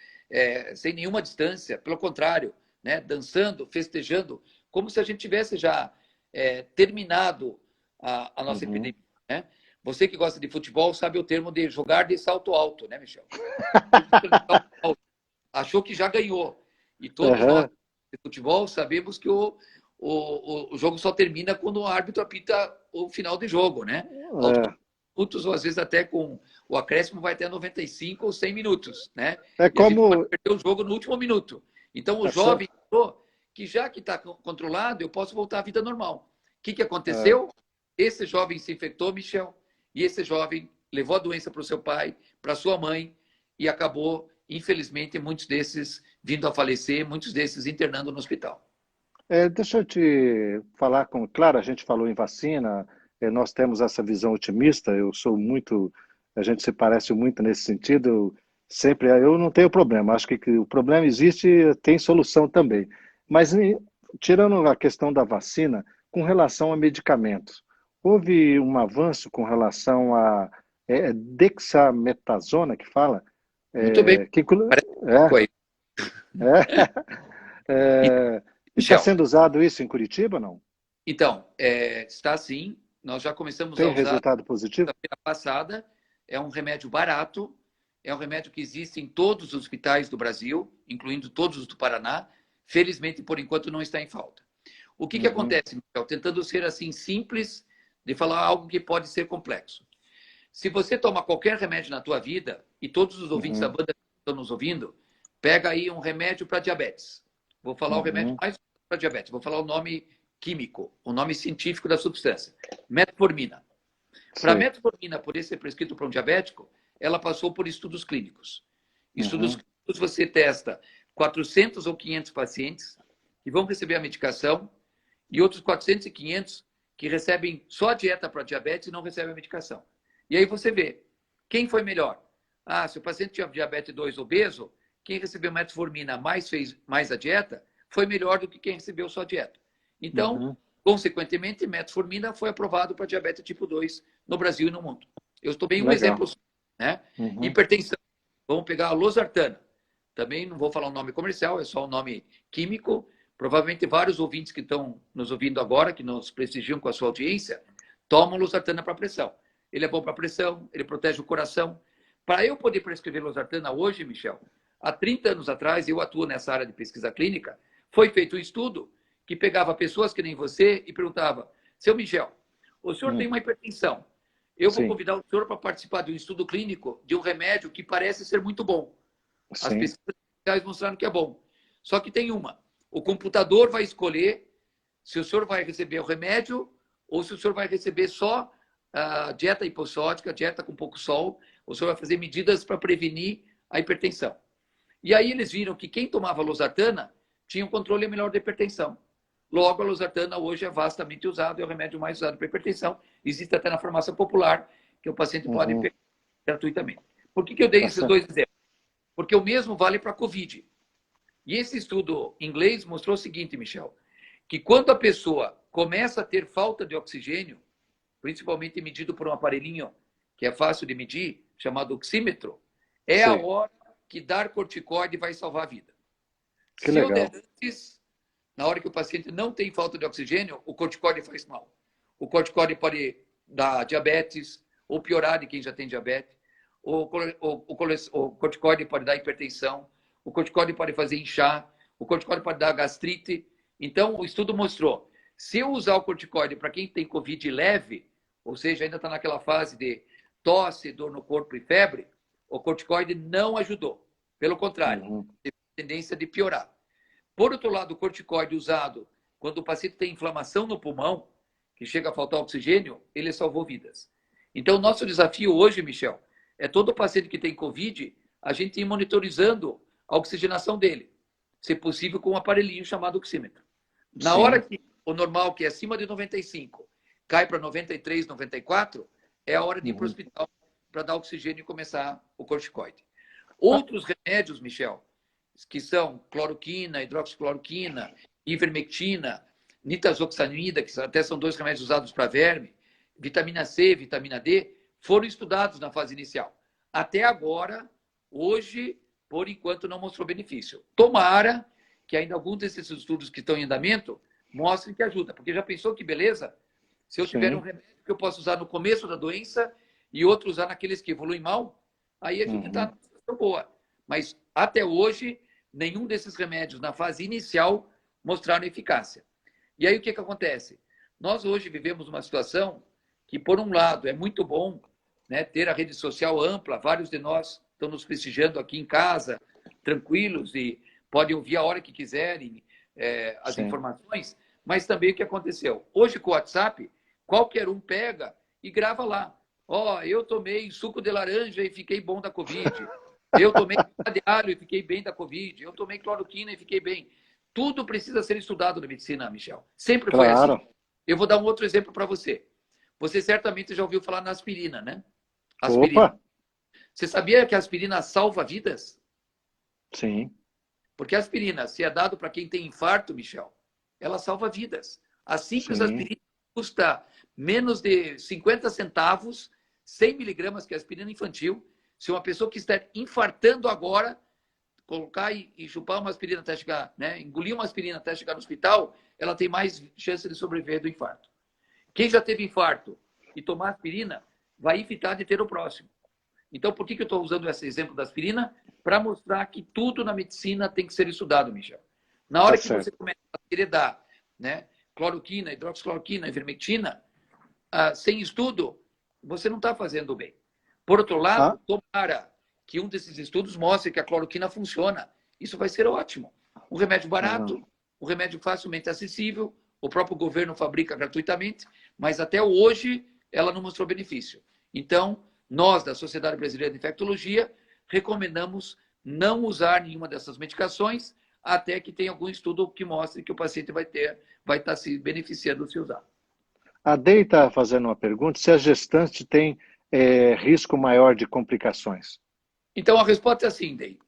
sem nenhuma distância. Pelo contrário, né? Dançando, festejando, como se a gente tivesse já terminado a nossa epidemia, né? Você que gosta de futebol sabe o termo de jogar de salto alto, né, Michel? Achou que já ganhou. E todos nós de futebol sabemos que o jogo só termina quando o árbitro apita o final de jogo, né? Aos minutos, ou às vezes até com o acréscimo vai até 95 ou 100 minutos, né? É como... E a gente pode perder o jogo no último minuto. Então, o jovem falou que já que está controlado, eu posso voltar à vida normal. O que aconteceu? Esse jovem se infectou, Michel, e esse jovem levou a doença para o seu pai, para sua mãe, e acabou, infelizmente, muitos desses vindo a falecer, muitos desses internando no hospital. Deixa eu te falar claro, a gente falou em vacina, nós temos essa visão otimista, a gente se parece muito nesse sentido, eu não tenho problema, acho que o problema existe, tem solução também. Mas, tirando a questão da vacina, com relação a medicamentos, houve um avanço com relação a dexametasona, que fala? Muito bem. Está sendo usado isso em Curitiba, não? Então, está sim. Nós já começamos a usar. Tem resultado positivo? Na semana passada. É um remédio barato. É um remédio que existe em todos os hospitais do Brasil, incluindo todos os do Paraná. Felizmente, por enquanto, não está em falta. O que acontece, Michel? Tentando ser assim simples, de falar algo que pode ser complexo. Se você toma qualquer remédio na tua vida, e todos os ouvintes da banda que estão nos ouvindo, pega aí um remédio para diabetes. Vou falar o remédio mais para diabetes. Vou falar o nome químico, o nome científico da substância. Metformina. Para a metformina poder ser prescrito para um diabético, ela passou por estudos clínicos. Estudos clínicos você testa 400 ou 500 pacientes que vão receber a medicação e outros 400 e 500 que recebem só a dieta para diabetes e não recebem a medicação. E aí você vê, quem foi melhor? Se o paciente tinha diabetes 2 obeso, quem recebeu metformina fez mais a dieta, foi melhor do que quem recebeu só a dieta. Então, consequentemente, metformina foi aprovado para diabetes tipo 2 no Brasil e no mundo. Eu estou bem um exemplo, né? Hipertensão. Vamos pegar a losartana. Também não vou falar o nome comercial, é só o nome químico. Provavelmente vários ouvintes que estão nos ouvindo agora, que nos prestigiam com a sua audiência, tomam losartana para pressão. Ele é bom para pressão, ele protege o coração. Para eu poder prescrever losartana hoje, Michel, há 30 anos atrás, eu atuo nessa área de pesquisa clínica, foi feito um estudo que pegava pessoas que nem você e perguntava, seu Michel, o senhor tem uma hipertensão, eu vou convidar o senhor para participar de um estudo clínico de um remédio que parece ser muito bom. As pesquisas mostraram que é bom. Só que tem o computador vai escolher se o senhor vai receber o remédio ou se o senhor vai receber só a dieta hipossódica, dieta com pouco sol, o senhor vai fazer medidas para prevenir a hipertensão. E aí eles viram que quem tomava losartana tinha um controle melhor da hipertensão. Logo, a losartana hoje é vastamente usado, é o remédio mais usado para hipertensão. Existe até na farmácia popular, que o paciente pode pegar gratuitamente. Por que eu dei esses dois exemplos? Porque o mesmo vale para a Covid. E esse estudo inglês mostrou o seguinte, Michel, que quando a pessoa começa a ter falta de oxigênio, principalmente medido por um aparelhinho que é fácil de medir, chamado oxímetro, é a Sei. hora que dar corticoide vai salvar a vida. Que Se eu der legal. antes, na hora que o paciente não tem falta de oxigênio, o corticoide faz mal. O corticoide pode dar diabetes, ou piorar de quem já tem diabetes. O corticoide pode dar hipertensão. O corticoide pode fazer inchar. O corticoide pode dar gastrite. Então, o estudo mostrou, se eu usar o corticoide para quem tem Covid leve, ou seja, ainda está naquela fase de tosse, dor no corpo e febre, o corticoide não ajudou. Pelo contrário, teve tendência de piorar. Por outro lado, o corticoide usado quando o paciente tem inflamação no pulmão, que chega a faltar oxigênio, ele salvou vidas. Então, nosso desafio hoje, Michel, é todo paciente que tem Covid, a gente ir monitorizando a oxigenação dele, se possível com um aparelhinho chamado oxímetro. Na hora que o normal, que é acima de 95, cai para 93, 94, é a hora de ir para o hospital para dar oxigênio e começar o corticoide. Outros remédios, Michel, que são cloroquina, hidroxicloroquina, ivermectina, nitazoxanida, que até são 2 remédios usados para verme, vitamina C, vitamina D, foram estudados na fase inicial. Até agora, hoje, por enquanto, não mostrou benefício. Tomara que ainda alguns desses estudos que estão em andamento mostrem que ajuda. Porque já pensou que beleza? Se eu tiver um remédio que eu posso usar no começo da doença e outro usar naqueles que evoluem mal, aí a gente está numa situação boa. Mas, até hoje, nenhum desses remédios na fase inicial mostraram eficácia. E aí o que acontece? Nós hoje vivemos uma situação que, por um lado, é muito bom, né, ter a rede social ampla, vários de nós estão nos prestigiando aqui em casa, tranquilos, e podem ouvir a hora que quiserem as informações, mas também o que aconteceu? Hoje, com o WhatsApp, qualquer um pega e grava lá. Ó, eu tomei suco de laranja e fiquei bom da Covid. Eu tomei chá de alho e fiquei bem da Covid. Eu tomei cloroquina e fiquei bem. Tudo precisa ser estudado na medicina, Michel. Sempre foi assim. Eu vou dar um outro exemplo para você. Você certamente já ouviu falar na aspirina, né? Aspirina. Opa! Você sabia que a aspirina salva vidas? Sim. Porque a aspirina, se é dado para quem tem infarto, Michel, ela salva vidas. A simples aspirina custa menos de 50 centavos, 100 miligramas, que é aspirina infantil. Se uma pessoa que está infartando agora, colocar e chupar uma aspirina até chegar, né? Engolir uma aspirina até chegar no hospital, ela tem mais chance de sobreviver do infarto. Quem já teve infarto e tomar aspirina, vai evitar de ter o próximo. Então, por que eu estou usando esse exemplo da aspirina? Para mostrar que tudo na medicina tem que ser estudado, Michel. Na hora que você começa a querer dar, né, cloroquina, hidroxicloroquina, ivermectina, sem estudo, você não está fazendo bem. Por outro lado, tomara que um desses estudos mostre que a cloroquina funciona. Isso vai ser ótimo. Um remédio barato, um remédio facilmente acessível, o próprio governo fabrica gratuitamente, mas até hoje ela não mostrou benefício. Então, nós, da Sociedade Brasileira de Infectologia, recomendamos não usar nenhuma dessas medicações até que tenha algum estudo que mostre que o paciente vai estar se beneficiando se usar. A Dei está fazendo uma pergunta, se a gestante tem risco maior de complicações. Então, a resposta é assim, Dei.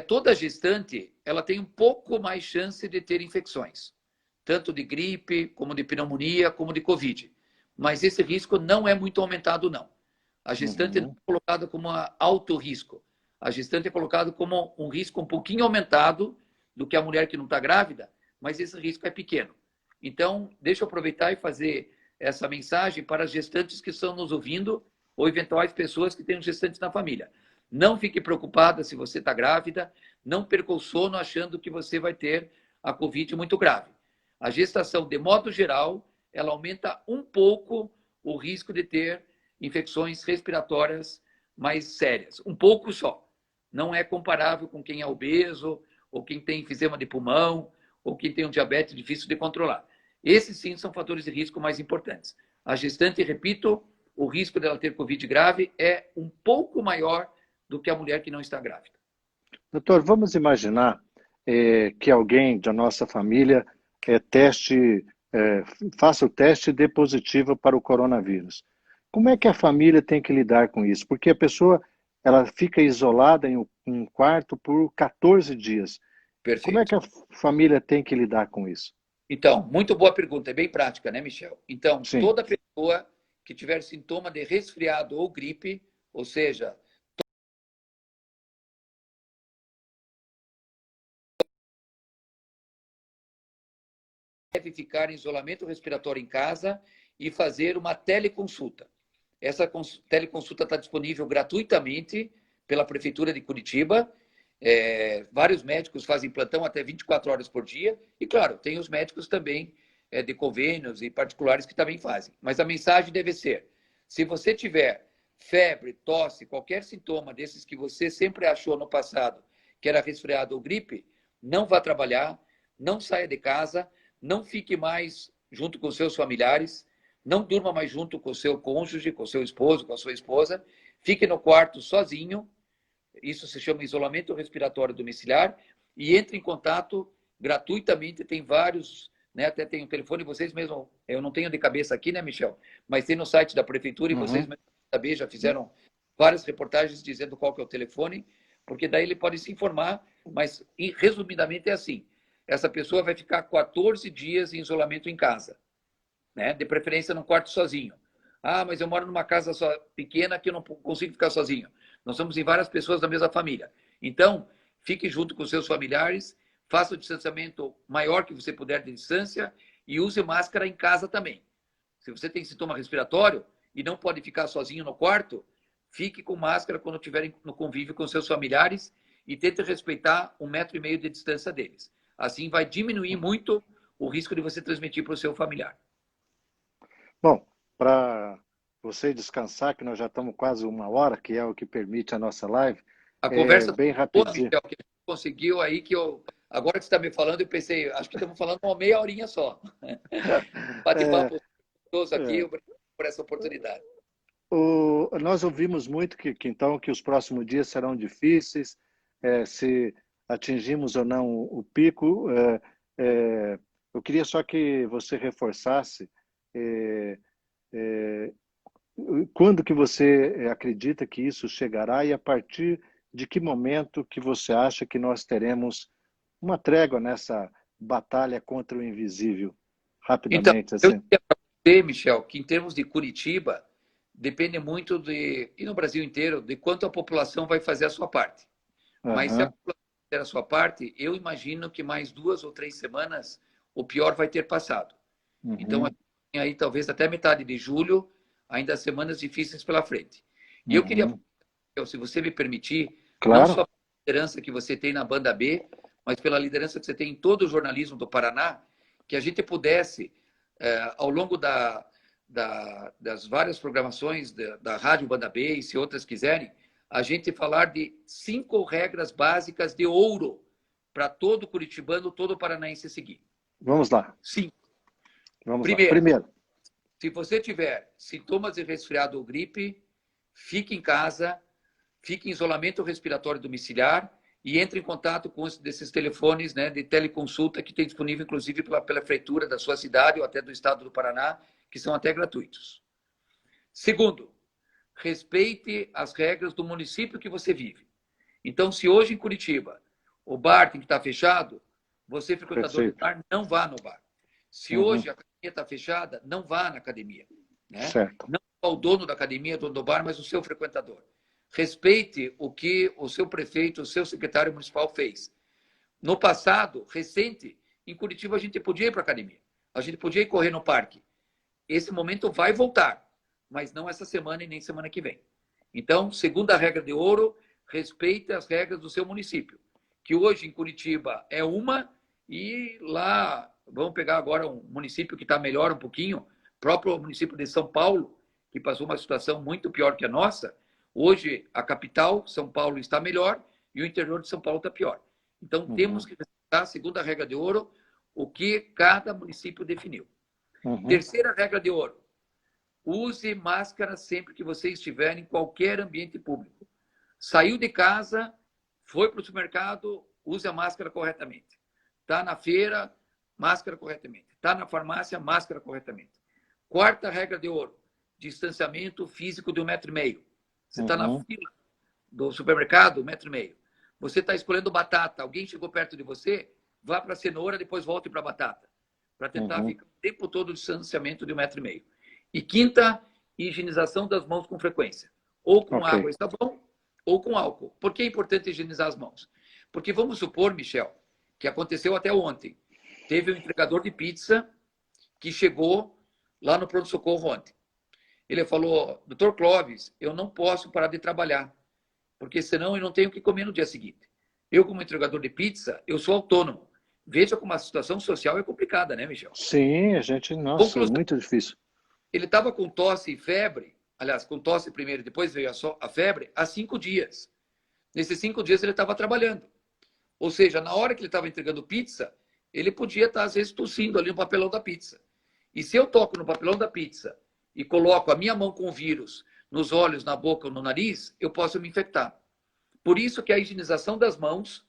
Toda gestante ela tem um pouco mais chance de ter infecções, tanto de gripe, como de pneumonia, como de Covid. Mas esse risco não é muito aumentado, não. A gestante não é colocada como alto risco. A gestante é colocada como um risco um pouquinho aumentado do que a mulher que não está grávida, mas esse risco é pequeno. Então, deixa eu aproveitar e fazer essa mensagem para as gestantes que estão nos ouvindo ou eventuais pessoas que tenham gestantes na família. Não fique preocupada se você está grávida, não perca o sono achando que você vai ter a Covid muito grave. A gestação, de modo geral, ela aumenta um pouco o risco de ter infecções respiratórias mais sérias. Um pouco só. Não é comparável com quem é obeso, ou quem tem enfisema de pulmão, ou quem tem um diabetes difícil de controlar. Esses, sim, são fatores de risco mais importantes. A gestante, repito, o risco dela ter Covid grave é um pouco maior do que a mulher que não está grávida. Doutor, vamos imaginar que alguém da nossa família faça o teste e dê positivo para o coronavírus. Como é que a família tem que lidar com isso? Porque a pessoa ela fica isolada em um quarto por 14 dias. Como é que Perfeito. a família tem que lidar com isso? Então, muito boa pergunta, é bem prática, né, Michel? Então, Sim. toda pessoa que tiver sintoma de resfriado ou gripe, ou seja, deve ficar em isolamento respiratório em casa e fazer uma teleconsulta. Essa teleconsulta está disponível gratuitamente pela Prefeitura de Curitiba. Vários médicos fazem plantão até 24 horas por dia. E, claro, tem os médicos também de convênios e particulares que também fazem. Mas a mensagem deve ser: se você tiver febre, tosse, qualquer sintoma desses que você sempre achou no passado que era resfriado ou gripe, não vá trabalhar, não saia de casa, não fique mais junto com seus familiares, não durma mais junto com o seu cônjuge, com o seu esposo, com a sua esposa, fique no quarto sozinho, isso se chama isolamento respiratório domiciliar, e entre em contato gratuitamente, tem vários, né, até tem o telefone, vocês mesmos, eu não tenho de cabeça aqui, né, Michel, mas tem no site da Prefeitura e vocês mesmos também já fizeram várias reportagens dizendo qual que é o telefone, porque daí ele pode se informar, mas resumidamente é assim, essa pessoa vai ficar 14 dias em isolamento em casa, né? De preferência num quarto sozinho. Ah, mas eu moro numa casa só pequena que eu não consigo ficar sozinho. Nós somos em várias pessoas da mesma família. Então, fique junto com seus familiares, faça o distanciamento maior que você puder de distância e use máscara em casa também. Se você tem sintoma respiratório e não pode ficar sozinho no quarto, fique com máscara quando estiver no convívio com seus familiares e tente respeitar 1,5 metro de distância deles. Assim vai diminuir muito o risco de você transmitir para o seu familiar. Bom, para você descansar, que nós já estamos quase 1 hora, que é o que permite a nossa live, A é conversa tá bem boa, rapidinho. Michel, que a gente conseguiu aí que eu. Agora que você está me falando, eu pensei, acho que estamos falando uma meia horinha só. É, Bate-papo gostoso aqui, é. obrigado por essa oportunidade. Nós ouvimos muito então que os próximos dias serão difíceis, se atingimos ou não o pico. Eu queria só que você reforçasse é, é, quando que você acredita que isso chegará e a partir de que momento que você acha que nós teremos uma trégua nessa batalha contra o invisível, Então, rapidamente eu assim. diria para você, Michel, que em termos de Curitiba, depende muito de, e no Brasil inteiro, de quanto a população vai fazer a sua parte. Mas se a Aham, população fizer a sua parte, eu imagino que mais 2 ou 3 semanas o pior vai ter passado. Então, uhum, aí talvez até metade de julho, ainda semanas difíceis pela frente. E eu queria, uhum. se você me permitir, não Claro. só pela liderança que você tem na Banda B, mas pela liderança que você tem em todo o jornalismo do Paraná, que a gente pudesse, ao longo das várias programações da Rádio Banda B, e se outras quiserem, a gente falar de 5 regras básicas de ouro para todo curitibano, todo paranaense seguir. Vamos lá. Sim. Vamos lá. Primeira, Primeiro. se você tiver sintomas de resfriado ou gripe, fique em casa, fique em isolamento respiratório domiciliar e entre em contato com desses telefones, né, de teleconsulta que tem disponível, inclusive, pela prefeitura da sua cidade ou até do estado do Paraná, que são até gratuitos. Segundo, respeite as regras do município que você vive. Então, se hoje em Curitiba o bar tem que estar fechado, você, frequentador de Perfeito. bar, não vá no bar. Se Uhum. hoje a academia está fechada, não vá na academia. Né? Certo. Não só o dono da academia, dono do bar, mas o seu frequentador. Respeite o que o seu prefeito, o seu secretário municipal fez. No passado, recente, em Curitiba, a gente podia ir para a academia. A gente podia ir correr no parque. Esse momento vai voltar, mas não essa semana e nem semana que vem. Então, segunda regra de ouro, respeite as regras do seu município, que hoje em Curitiba é uma, e lá, vamos pegar agora um município que está melhor um pouquinho, próprio município de São Paulo, que passou uma situação muito pior que a nossa. Hoje, a capital, São Paulo, está melhor e o interior de São Paulo está pior. Então, temos Uhum. que respeitar, a segunda regra de ouro, o que cada município definiu. Uhum. Terceira regra de ouro, use máscara sempre que você estiver em qualquer ambiente público. Saiu de casa, foi para o supermercado, use a máscara corretamente. Está na feira, máscara corretamente. Está na farmácia, máscara corretamente. Quarta regra de ouro, distanciamento físico de 1,5 metro. Você está na Uhum. fila do supermercado, 1,5 metro. Você está escolhendo batata, alguém chegou perto de você, vá para a cenoura, depois volte para a batata, para tentar ficar o tempo todo de distanciamento de 1,5 m. E quinta, higienização das mãos com frequência, ou com água e sabão, ou com álcool. Por que é importante higienizar as mãos? Porque vamos supor, Michel, que aconteceu até ontem. Teve um entregador de pizza que chegou lá no pronto-socorro ontem. Ele falou, doutor Clóvis, eu não posso parar de trabalhar, porque senão eu não tenho o que comer no dia seguinte. Eu, como entregador de pizza, eu sou autônomo. Veja como a situação social é complicada, né, Michel? Sim, a gente, nossa, Conclusão, muito difícil. ele estava com tosse e febre, aliás, com tosse primeiro, depois veio a febre, há 5 dias. Nesses 5 dias ele estava trabalhando. Ou seja, na hora que ele estava entregando pizza, ele podia estar, às vezes, tossindo ali no papelão da pizza. E se eu toco no papelão da pizza e coloco a minha mão com vírus nos olhos, na boca ou no nariz, eu posso me infectar. Por isso que a higienização das mãos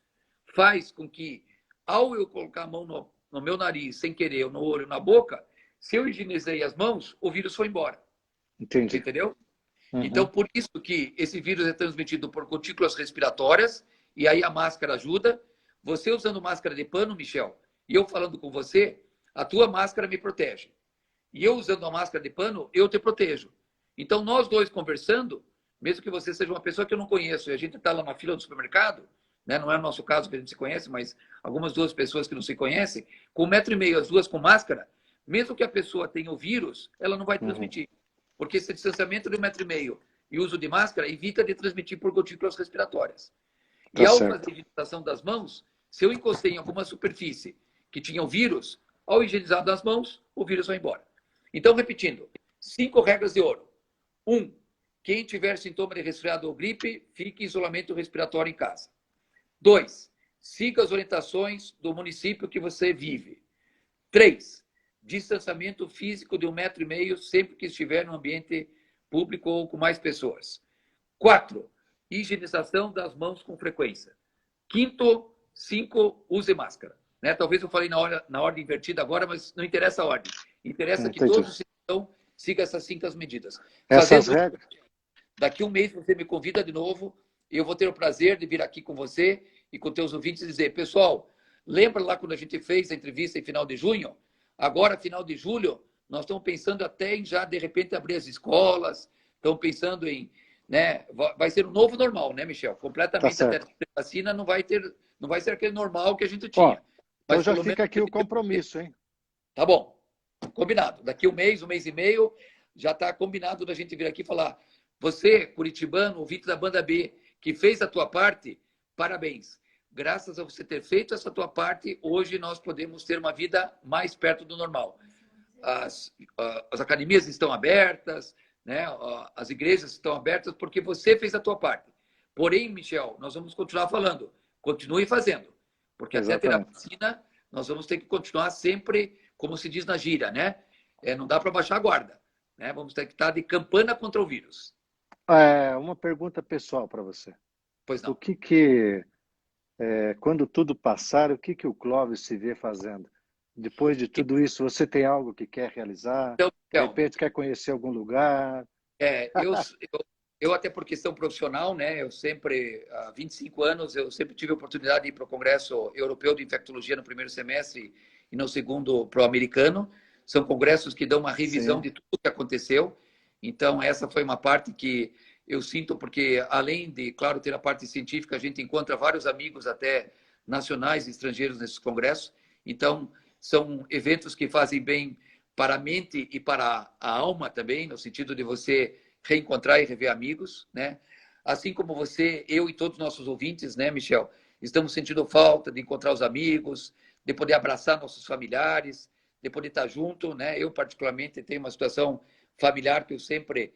faz com que, ao eu colocar a mão no meu nariz, sem querer, ou no olho, na boca, se eu higienizei as mãos, o vírus foi embora. Entendi. Você entendeu? Então, por isso que esse vírus é transmitido por gotículas respiratórias, e aí a máscara ajuda. Você usando máscara de pano, Michel, e eu falando com você, a tua máscara me protege. E eu usando a máscara de pano, eu te protejo. Então, nós dois conversando, mesmo que você seja uma pessoa que eu não conheço, e a gente está lá na fila do supermercado, né? Não é o nosso caso que a gente se conhece, mas algumas duas pessoas que não se conhecem, com 1,5 m, as duas com máscara, mesmo que a pessoa tenha o vírus, ela não vai transmitir. Porque esse distanciamento de 1,5 m e uso de máscara evita de transmitir por gotículas respiratórias. E ao fazer a higienização das mãos, se eu encostei em alguma superfície que tinha o vírus, ao higienizar das mãos, o vírus vai embora. Então, repetindo, 5 regras de ouro. 1. Quem tiver sintoma de resfriado ou gripe, fique em isolamento respiratório em casa. 2. Siga as orientações do município que você vive. 3. Distanciamento físico de 1,5 m sempre que estiver no ambiente público ou com mais pessoas. 4. Higienização das mãos com frequência. 5. Use máscara. Né? Talvez eu falei na ordem invertida agora, mas não interessa a ordem. Interessa que todos os cidadãos sigam essas 5 medidas. Essas regras. Daqui a um mês você me convida de novo, e eu vou ter o prazer de vir aqui com você e com teus ouvintes e dizer, pessoal, lembra lá quando a gente fez a entrevista em final de junho? Agora, final de julho, nós estamos pensando até em já, de repente, abrir as escolas, estamos pensando em, né, vai ser um novo normal, né, Michel? Completamente até a vacina não vai ser aquele normal que a gente tinha. Então já fica aqui o compromisso, hein? Tá bom, combinado. Daqui um mês e meio, já está combinado da gente vir aqui falar, você, curitibano, ouvinte da Banda B, que fez a tua parte, parabéns. Graças a você ter feito essa tua parte, hoje nós podemos ter uma vida mais perto do normal. As academias estão abertas, né? As igrejas estão abertas porque você fez a tua parte. Porém, Michel, nós vamos continuar falando. Continue fazendo. Porque até ter a vacina, nós vamos ter que continuar sempre, como se diz na gíria, né? Não dá para baixar a guarda. Né? Vamos ter que estar de campana contra o vírus. Uma pergunta pessoal para você. Pois não. Quando tudo passar, o que o Clóvis se vê fazendo? Depois de tudo isso, você tem algo que quer realizar? Então, de repente quer conhecer algum lugar? Eu até por questão profissional, né? Eu sempre, há 25 anos, eu sempre tive a oportunidade de ir para o Congresso Europeu de Infectologia no primeiro semestre e no segundo para o americano. São congressos que dão uma revisão de tudo que aconteceu. Então, essa foi uma parte que eu sinto, porque além de, claro, ter a parte científica, a gente encontra vários amigos até nacionais e estrangeiros nesses congressos. Então, são eventos que fazem bem para a mente e para a alma também, no sentido de você reencontrar e rever amigos, né? Assim como você, eu e todos os nossos ouvintes, né, Michel? Estamos sentindo falta de encontrar os amigos, de poder abraçar nossos familiares, de poder estar junto, né? Eu, particularmente, tenho uma situação familiar que eu sempre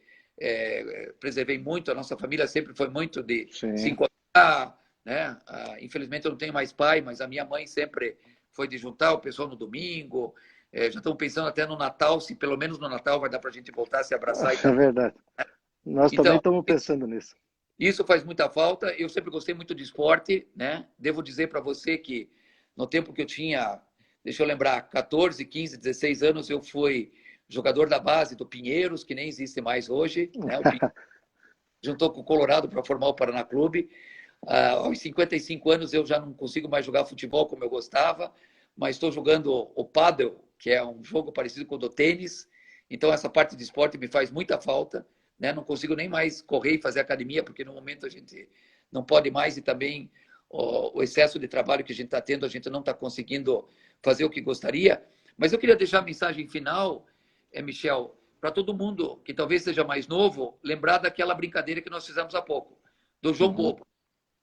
preservei muito. A nossa família sempre foi muito de se encontrar, né? Infelizmente, eu não tenho mais pai, mas a minha mãe sempre foi de juntar o pessoal no domingo. Já estamos pensando até no Natal, se pelo menos no Natal vai dar para a gente voltar a se abraçar. É verdade. Nós também estamos pensando nisso. Isso faz muita falta. Eu sempre gostei muito de esporte, né? Devo dizer para você que no tempo que eu tinha, deixa eu lembrar, 14, 15, 16 anos, eu fui jogador da base do Pinheiros, que nem existe mais hoje, né? O Pinheiros juntou com o Colorado para formar o Paraná Clube. Aos 55 anos eu já não consigo mais jogar futebol como eu gostava, mas estou jogando o pádel, que é um jogo parecido com o do tênis. Então essa parte de esporte me faz muita falta, né? Não consigo nem mais correr e fazer academia, porque no momento a gente não pode mais e também o excesso de trabalho que a gente está tendo, a gente não está conseguindo fazer o que gostaria. Mas eu queria deixar a mensagem final, Michel, para todo mundo que talvez seja mais novo, lembrar daquela brincadeira que nós fizemos há pouco, do João Bobo.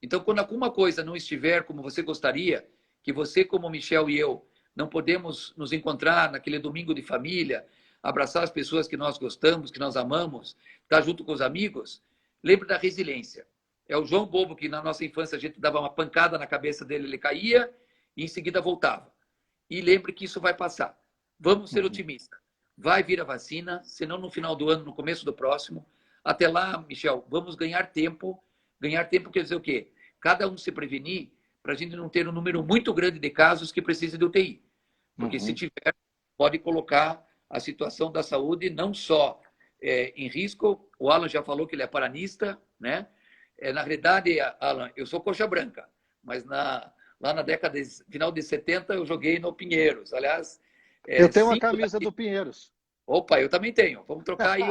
Então, quando alguma coisa não estiver como você gostaria, que você, como Michel e eu, não podemos nos encontrar naquele domingo de família, abraçar as pessoas que nós gostamos, que nós amamos, estar junto com os amigos, lembre da resiliência. É o João Bobo que na nossa infância a gente dava uma pancada na cabeça dele, ele caía e em seguida voltava. E lembre que isso vai passar. Vamos ser otimistas. Vai vir a vacina, senão no final do ano, no começo do próximo. Até lá, Michel, vamos ganhar tempo. Ganhar tempo quer dizer o quê? Cada um se prevenir para a gente não ter um número muito grande de casos que precisem de UTI. Porque se tiver, pode colocar a situação da saúde não só em risco. O Alan já falou que ele é paranista, né? Na realidade, Alan, eu sou coxa branca, mas lá na década final de 70 eu joguei no Pinheiros. Aliás, eu tenho uma camisa do Pinheiros. Opa, eu também tenho. Vamos trocar aí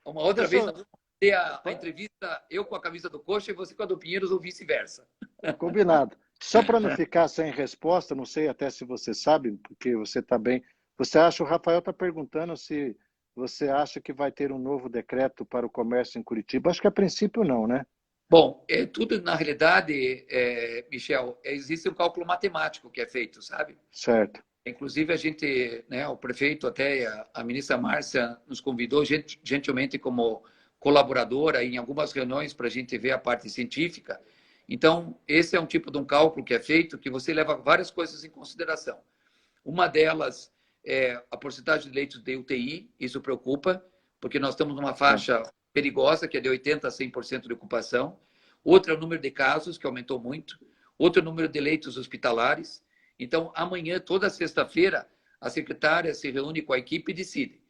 uma outra vez. Nós vamos ter a entrevista, eu com a camisa do Coxa e você com a do Pinheiros ou vice-versa. Combinado. Só para não ficar sem resposta, não sei até se você sabe, porque você está bem. Você acha, o Rafael está perguntando se você acha que vai ter um novo decreto para o comércio em Curitiba? Acho que a princípio não, né? Bom, tudo na realidade, Michel, existe um cálculo matemático que é feito, sabe? Certo. Inclusive a gente, né, o prefeito até a ministra Márcia nos convidou gentilmente como colaboradora em algumas reuniões para a gente ver a parte científica. Então, esse é um tipo de um cálculo que é feito que você leva várias coisas em consideração. Uma delas é a porcentagem de leitos de UTI, isso preocupa, porque nós estamos numa faixa perigosa, que é de 80% a 100% de ocupação. Outro é o número de casos, que aumentou muito. Outro é o número de leitos hospitalares. Então, amanhã, toda sexta-feira, a secretária se reúne com a equipe e decide.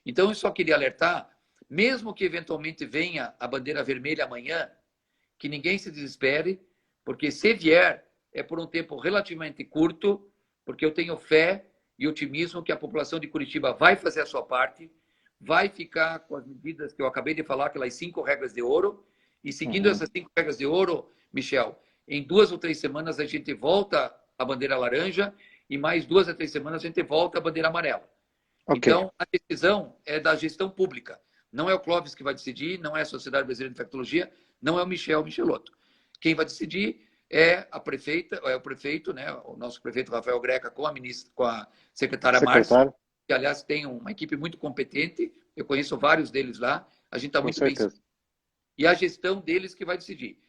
Então, eu só queria alertar, mesmo que eventualmente venha a bandeira vermelha amanhã, que ninguém se desespere, porque se vier, é por um tempo relativamente curto, porque eu tenho fé e otimismo que a população de Curitiba vai fazer a sua parte, vai ficar com as medidas que eu acabei de falar, aquelas 5 regras de ouro, e seguindo essas 5 regras de ouro, Michel, em 2 ou 3 semanas a gente volta a bandeira laranja e mais 2 a 3 semanas a gente volta a bandeira amarela. Então, a decisão é da gestão pública. Não é o Clóvis que vai decidir, não é a Sociedade Brasileira de Infectologia, não é o Michel Michelotto. Quem vai decidir é a prefeita, é o prefeito, né, o nosso prefeito Rafael Greca com a secretária Márcia, que aliás tem uma equipe muito competente, eu conheço vários deles lá, a gente está muito bem. E a gestão deles que vai decidir.